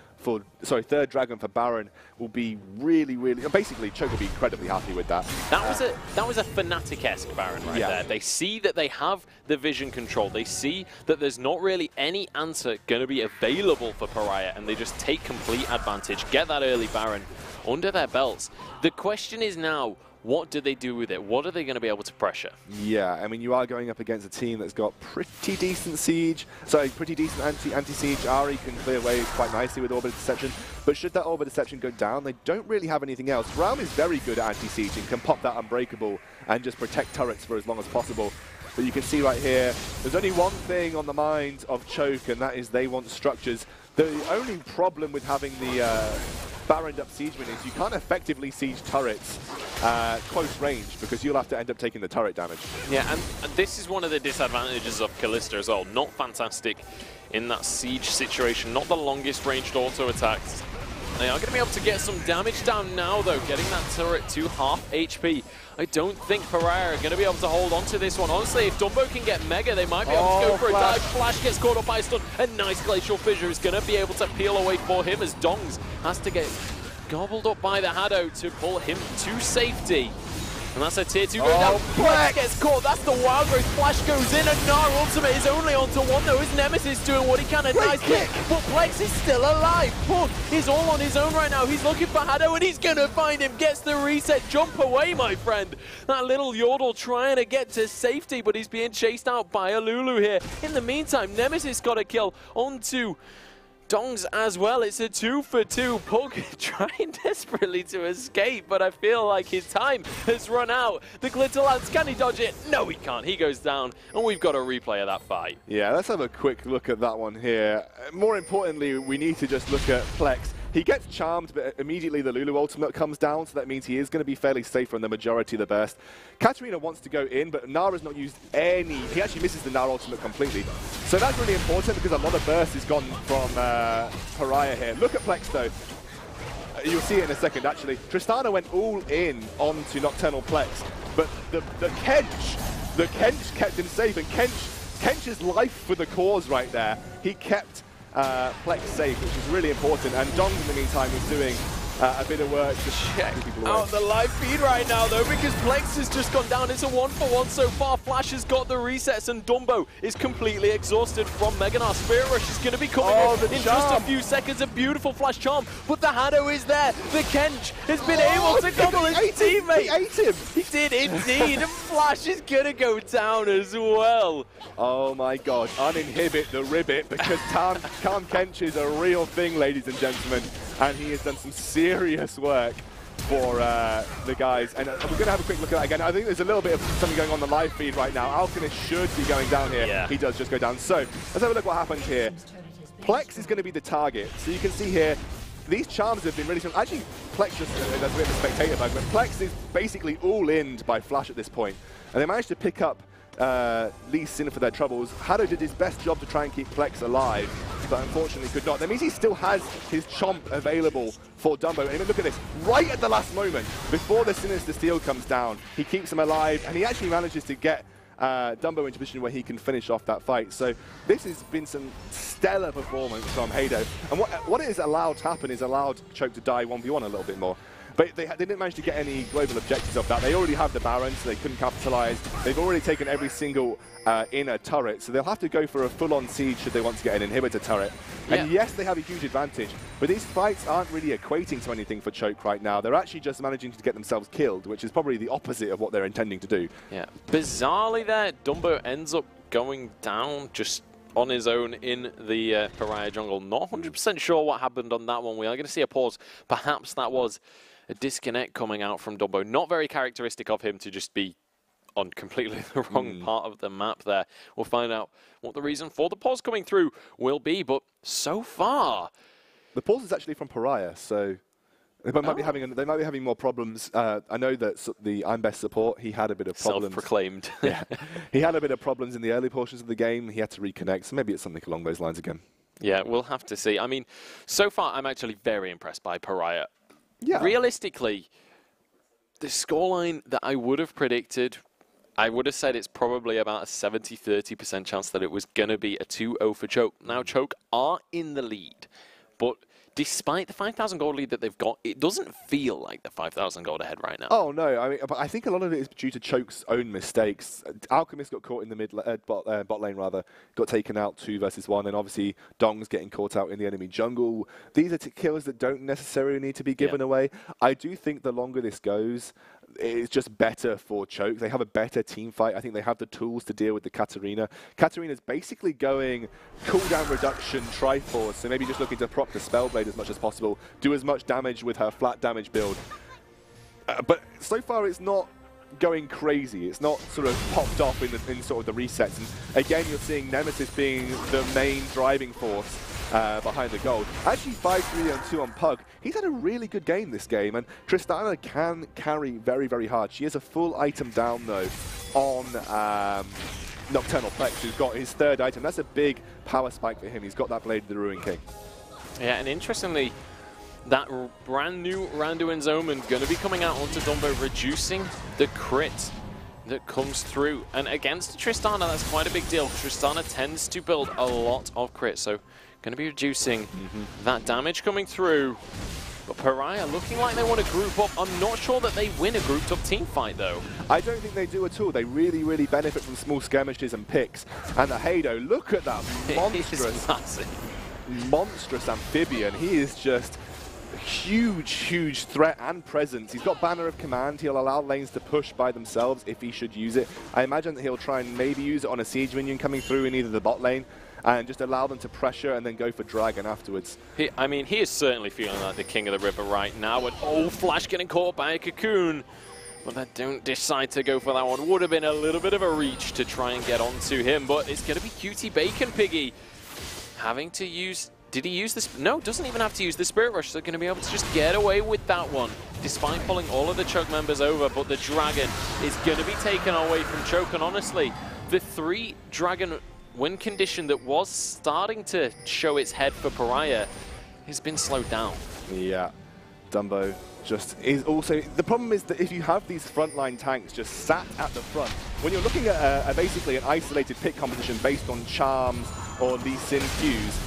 Speaker 1: for Baron will be really, basically Choke will be incredibly happy with that.
Speaker 2: That was a Fnatic-esque Baron right there. They see that they have the vision control. They see that there's not really any answer going to be available for Paria, and they just take complete advantage, get that early Baron under their belts. The question is now, what do they do with it? What are they going to be able to pressure? Yeah,
Speaker 1: I mean, you are going up against a team that's got pretty decent siege. Sorry, pretty decent anti-siege. Ari can clear waves quite nicely with Orbit Deception. But should that Orbit Deception go down, they don't really have anything else. Realm is very good at anti-siege and can pop that Unbreakable and just protect turrets for as long as possible. But you can see right here, there's only one thing on the mind of Choke, and that is they want structures. The only problem with having the Baroned up Siegeman is you can't effectively siege turrets close range because you'll have to end up taking the turret damage.
Speaker 2: Yeah, and this is one of the disadvantages of Callista as well. Not fantastic in that siege situation, not the longest ranged auto attacks. They are going to be able to get some damage down now though, getting that turret to half HP. I don't think Paria are going to be able to hold on to this one. Honestly, if Dumbo can get Mega, they might be able to go for a dive. Flash gets caught up by a stun. A nice Glacial Fissure is going to be able to peel away for him as Dongs has to get gobbled up by the Haddo to pull him to safety. And that's a tier 2 going down. Plex gets caught. That's the Wild Growth. Flash goes in, and Gnar ultimate is only onto one though. His Nemesis doing what he can. A nice kick. But Plex is still alive. Pug is all on his own right now. He's looking for Haddo, and he's going to find him. Gets the reset. Jump away, my friend. That little Yordle trying to get to safety, but he's being chased out by a Lulu here. In the meantime, Nemesis got a kill onto Dongs as well. It's a 2 for 2. Pug trying desperately to escape, but I feel like his time has run out. The Glitter Lance, can he dodge it? No, he can't. He goes down, and we've got a replay of that fight. Yeah, let's have a quick look at that one here. More importantly, we need to just look at Plex. He gets charmed, but immediately the Lulu ultimate comes down, so that means he is going to be fairly safe from the majority of the burst. Katarina wants to go in, but Nara's not used any. He actually misses the Nara ultimate completely. So that's really important because a lot of burst is gone from Paria here. Look at Plex though. You'll see it in a second actually. Tristana went all in onto Nocturnal Plex, but the Kench kept him safe, and Kench's life for the cause right there. He kept Plex safe, which is really important, and Dong in the meantime is doing a bit of work to check people away. Out the live feed right now though, because Plex has just gone down. It's a 1-for-1 so far. Flash has got the resets, and Dumbo is completely exhausted from Meganar. Spirit Rush is going to be coming in just a few seconds. A beautiful Flash charm, but the Haddo is there. The Kench has been able to gobble his teammate. He ate him. He did indeed. Flash is going to go down as well. Oh my god, uninhibit the ribbit, because Calm Kench is a real thing, ladies and gentlemen, and he has done some serious work for the guys. And we're going to have a quick look at that again. I think there's a little bit of something going on the live feed right now. Alchemist should be going down here. Yeah. He does just go down. So let's have a look what happens here. Plex is going to be the target. So you can see here, these charms have been really strong. Actually, Plex just, that's a bit of a spectator bug, but Plex is basically all in by Flash at this point. And they managed to pick up Lee Sin for their troubles. Haddo did his best job to try and keep Plex alive, but unfortunately could not. That means he still has his Chomp available for Dumbo. And look at this, right at the last moment, before the Sinister Steel comes down, he keeps him alive, and he actually manages to get Dumbo into a position where he can finish off that fight. So this has been some stellar performance from Haddo. And what it has allowed to happen is allowed Choke to die 1v1 a little bit more.
Speaker 1: But they didn't manage to get any global objectives of that. They already have the Baron, so they couldn't capitalize. They've already taken every single inner turret, so they'll have to go for a full-on siege should they want to get an inhibitor turret. And yes, they have a huge advantage, but these fights aren't really equating to anything for Choke right now. They're actually just managing to get themselves killed, which is probably the opposite of what they're intending to do. Yeah.
Speaker 2: Bizarrely there, Dumbo ends up going down just on his own in the Paria jungle. Not 100% sure what happened on that one. We are going to see a pause. Perhaps that was a disconnect coming out from Dumbo. Not very characteristic of him to just be on completely the wrong part of the map there. We'll find out what the reason for the pause coming through will be, but so far...
Speaker 1: The pause is actually from Paria, so they might be having more problems. I know that the I'm Best support, he had a bit of problems.
Speaker 2: Self-proclaimed.
Speaker 1: Yeah, he had a bit of problems in the early portions of the game. He had to reconnect, so maybe it's something along those lines again. Yeah,
Speaker 2: we'll have to see. I mean, so far I'm actually very impressed by Paria.
Speaker 1: Yeah.
Speaker 2: Realistically, the scoreline that I would have predicted, I would have said it's probably about a 70-30% chance that it was going to be a 2-0 for Choke. Now, Choke are in the lead, but despite the 5,000 gold lead that they've got, it doesn't feel like the 5,000 gold ahead right now.
Speaker 1: Oh, no. I mean, but I think a lot of it is due to Choke's own mistakes. Alchemist got caught in the bot lane, rather, got taken out 2 versus 1, and obviously Dong's getting caught out in the enemy jungle. These are kills that don't necessarily need to be given away. I do think the longer this goes, it's just better for Choke. They have a better team fight. I think they have the tools to deal with the Katarina. Katarina's basically going cooldown reduction Triforce, so maybe just looking to proc the Spellblade as much as possible, do as much damage with her flat damage build. But so far it's not going crazy. It's not sort of popped off in sort of the resets. And again, you're seeing Nemesis being the main driving force behind the gold. Actually, 5-3 and 2 on Pug. He's had a really good game this game, and Tristana can carry very, very hard. She has a full item down, though, on Nocturnal Plex, who's got his 3rd item. That's a big power spike for him. He's got that Blade of the Ruin King.
Speaker 2: Yeah, and interestingly, that brand new Randuin's Omen going to be coming out onto Dumbo, reducing the crit that comes through. And against Tristana, that's quite a big deal. Tristana tends to build a lot of crit, so going to be reducing that damage coming through. But Paria looking like they want to group up. I'm not sure that they win a grouped up team fight, though.
Speaker 1: I don't think they do at all. They really, really benefit from small skirmishes and picks. And the Hado, look at that monstrous amphibian. He is just huge, huge threat and presence. He's got Banner of Command. He'll allow lanes to push by themselves if he should use it. I imagine that he'll try and maybe use it on a siege minion coming through in either the bot lane and just allow them to pressure and then go for Dragon afterwards.
Speaker 2: I mean, he is certainly feeling like the king of the river right now. And oh, Flash getting caught by a cocoon. But they don't decide to go for that one. Would have been a little bit of a reach to try and get onto him, but it's going to be Cutie Bacon Piggy having to use... Did he use this? No, doesn't even have to use the Spirit Rush. So they're going to be able to just get away with that one, despite pulling all of the Choke members over. But the Dragon is going to be taken away from Choke. And honestly, the 3 Dragon win condition that was starting to show its head for Paria has been slowed down.
Speaker 1: Yeah, Dumbo just is also... The problem is that if you have these frontline tanks just sat at the front, when you're looking at basically an isolated pick composition based on charms or Lee Sin Qs,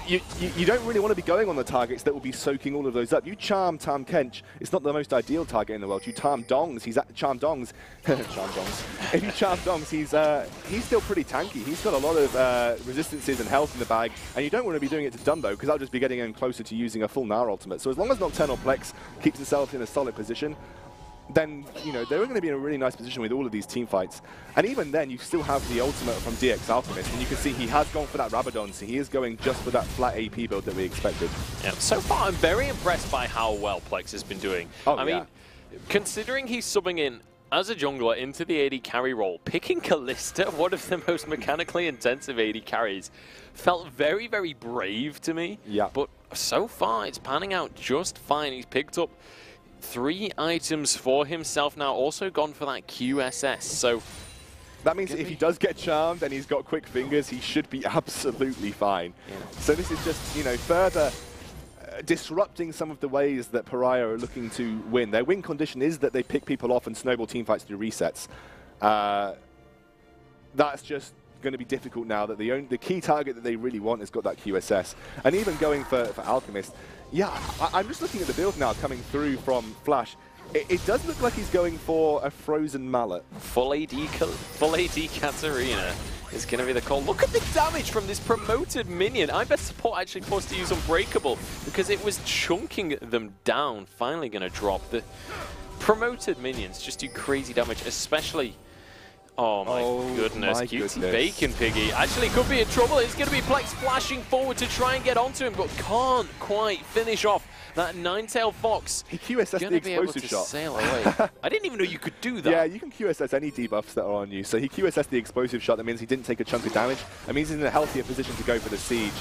Speaker 1: you don't really want to be going on the targets that will be soaking all of those up. You charm Tahm Kench, it's not the most ideal target in the world. You charm Dongs, charm Dongs. If you charm Dongs, he's still pretty tanky. He's got a lot of resistances and health in the bag, and you don't want to be doing it to Dumbo because that'll just be getting him closer to using a full Gnar ultimate. So as long as Nocturnal Plex keeps himself in a solid position, then, you know, they're going to be in a really nice position with all of these team fights. And even then, you still have the ultimate from DX Alchemist, and you can see he has gone for that Rabadon, so he is going just for that flat AP build that we expected.
Speaker 2: Yeah, so far, I'm very impressed by how well Plex has been doing. I mean, considering he's subbing in as a jungler into the AD carry role, picking Kalista, one of the most mechanically intensive AD carries, felt very, very brave to me.
Speaker 1: Yeah.
Speaker 2: But so far, it's panning out just fine. He's picked up 3 items for himself now, also gone for that QSS, so...
Speaker 1: That means if he does get charmed and he's got quick fingers, he should be absolutely fine. Yeah. So this is just, you know, further disrupting some of the ways that Paria are looking to win. Their win condition is that they pick people off and snowball teamfights through resets. That's just going to be difficult now that the key target that they really want has got that QSS. And even going for Alchemist, yeah, I'm just looking at the build now coming through from Flash. It does look like he's going for a frozen mallet.
Speaker 2: Full AD Katarina is going to be the call. Look at the damage from this promoted minion. I bet support actually forced to use Unbreakable because it was chunking them down. Finally going to drop. The promoted minions just do crazy damage, especially... Oh my goodness, Cutie Bacon Piggy actually could be in trouble. It's going to be Plex flashing forward to try and get onto him, but can't quite finish off that Ninetale Fox.
Speaker 1: He QSS the explosive shot.
Speaker 2: Sail away. I didn't even know you could do that.
Speaker 1: Yeah, you can QSS any debuffs that are on you. So he QSS the explosive shot. That means he didn't take a chunk of damage. That means he's in a healthier position to go for the siege.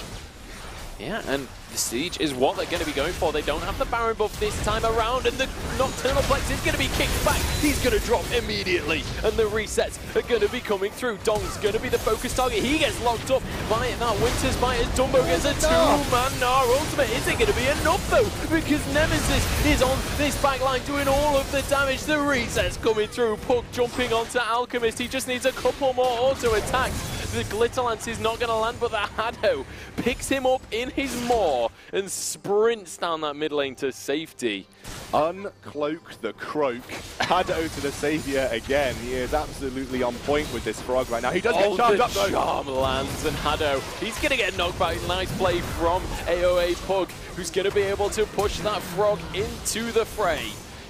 Speaker 2: Yeah, and the siege is what they're going to be going for. They don't have the Baron buff this time around, and the Nocturnal Plex is going to be kicked back. He's going to drop immediately, and the resets are going to be coming through. Dong's going to be the focus target. He gets locked up by that Winter's Bite as Dumbo gets a two-man Gnar ultimate. Is it going to be enough, though? Because Nemesis is on this backline doing all of the damage. The resets coming through. Puck jumping onto Alchemist. He just needs a couple more auto attacks. The Glitter Lance is not going to land, but the Haddo picks him up in his maw and sprints down that mid lane to safety.
Speaker 1: Uncloak the Croak. Haddo to the savior again. He is absolutely on point with this frog right now. He does get charged up though.
Speaker 2: Charm lands, and Haddo, he's going to get knocked back. Nice play from AOA Pug, who's going to be able to push that frog into the fray.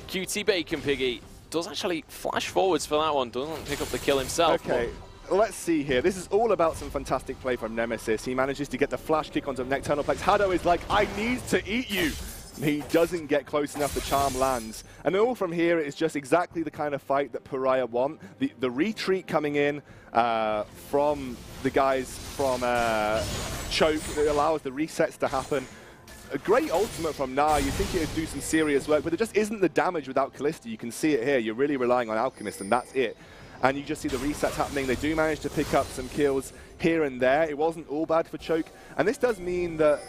Speaker 2: Cutie Bacon Piggy does actually flash forwards for that one. Doesn't pick up the kill himself.
Speaker 1: Okay. Let's see here. This is all about some fantastic play from Nemesis. He manages to get the flash kick onto Nocturnal Plex. Haddo is like, I need to eat you. He doesn't get close enough. The charm lands. And all from here is just exactly the kind of fight that Paria want. The retreat coming in from the guys from Choke that allows the resets to happen. A great ultimate from Gnar. You think it would do some serious work, but there just isn't the damage without Callista. You can see it here. You're really relying on Alchemist, and that's it. And you just see the resets happening. They do manage to pick up some kills here and there. It wasn't all bad for Choke. And this does mean that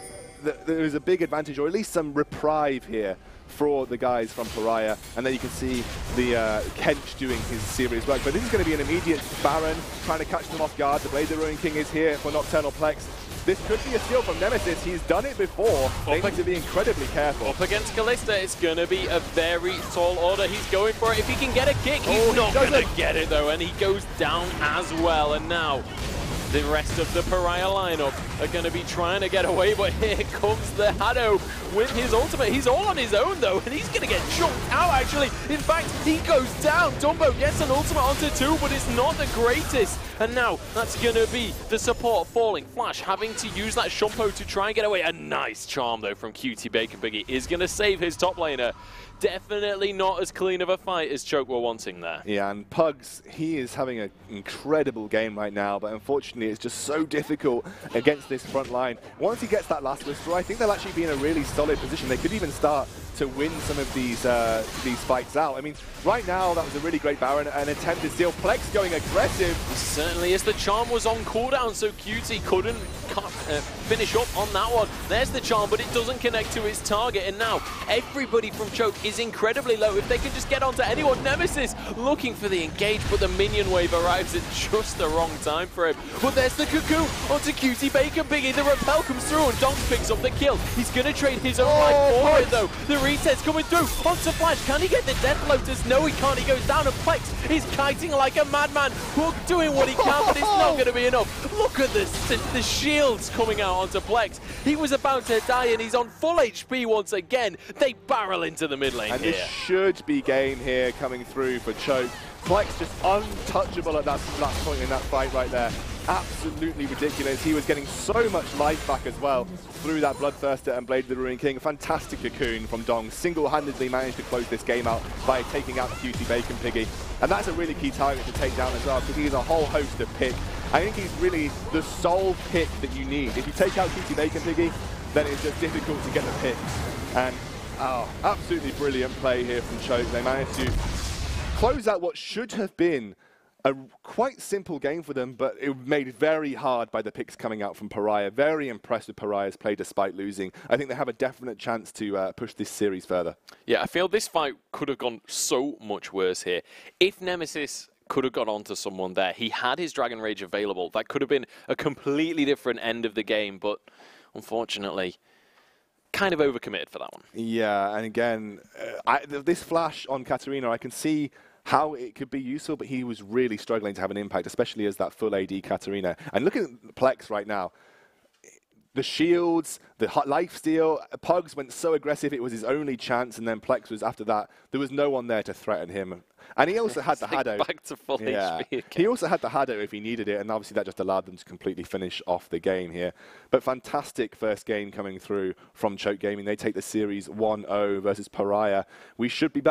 Speaker 1: there is a big advantage, or at least some reprieve here for the guys from Paria. And then you can see the Kench doing his serious work. But this is going to be an immediate Baron trying to catch them off guard. The Blade of the Ruin King is here for Nocturnal Plex. This could be a steal from Nemesis. He's done it before. They need to be incredibly careful.
Speaker 2: Up against Callista, it's going to be a very tall order. He's going for it. If he can get a kick, he's not going to get it, though. And he goes down as well. And now the rest of the Paria lineup are going to be trying to get away. But here comes the Haddo with his ultimate. He's all on his own, though. And he's going to get chunked out, actually. In fact, he goes down. Dumbo gets an ultimate onto two, but it's not the greatest. And now that's going to be the support falling. Flash having to use that Shumpo to try and get away. A nice charm, though, from Cutie Bacon Piggy is going to save his top laner. Definitely not as clean of a fight as Choke were wanting there.
Speaker 1: Yeah, and Pugs, he is having an incredible game right now, but unfortunately it's just so difficult against this front line. Once he gets that last whisper, I think they'll actually be in a really solid position. They could even start to win some of these fights out. I mean, right now that was a really great Baron, an attempted steal. Plex going aggressive.
Speaker 2: He certainly is. The charm was on cooldown, so Cutie couldn't finish up on that one. There's the charm, but it doesn't connect to its target. And now everybody from Choke is incredibly low. If they can just get onto anyone, Nemesis looking for the engage, but the minion wave arrives at just the wrong time for him. But there's the Cocoon onto Cutie Bacon Piggy. The repel comes through and Dong picks up the kill. He's going to trade his own life for it, though. The reset's coming through onto Flash. Can he get the Death Lotus? No, he can't. He goes down, and Plex is kiting like a madman. Hook doing what he can, but it's not going to be enough. Look at this, the shields coming out onto Plex. He was about to die, and he's on full HP once again. They barrel into the mid lane
Speaker 1: and
Speaker 2: here.
Speaker 1: This should be game here coming through for Choke. Plex just untouchable at that last point in that fight right there. Absolutely ridiculous. He was getting so much life back as well through that Bloodthirster and Blade of the Ruin King. Fantastic Cocoon from Dong. Single-handedly managed to close this game out by taking out Cutie Bacon Piggy. And that's a really key target to take down as well, because he's a whole host of pick. I think he's really the sole pick that you need. If you take out Cutie Bacon Piggy, then it's just difficult to get the pick. And absolutely brilliant play here from Choke. They managed to close out what should have been a quite simple game for them, but it made very hard by the picks coming out from Paria. Very impressed with Paria's play despite losing. I think they have a definite chance to push this series further.
Speaker 2: Yeah, I feel this fight could have gone so much worse here. If Nemesis could have got onto someone there. He had his Dragon Rage available. That could have been a completely different end of the game, but unfortunately, kind of overcommitted for that one.
Speaker 1: Yeah, and again, this flash on Katarina, I can see how it could be useful, but he was really struggling to have an impact, especially as that full AD Katarina. And look at Plex right now. The shields, the lifesteal, Pugs went so aggressive, it was his only chance, and then Plex was, after that, there was no one there to threaten him. And he also had the Hado.
Speaker 2: Back to full HP again.
Speaker 1: He also had the Hado if he needed it, and obviously that just allowed them to completely finish off the game here. But fantastic first game coming through from Choke Gaming. They take the series 1-0 versus Paria. We should be back.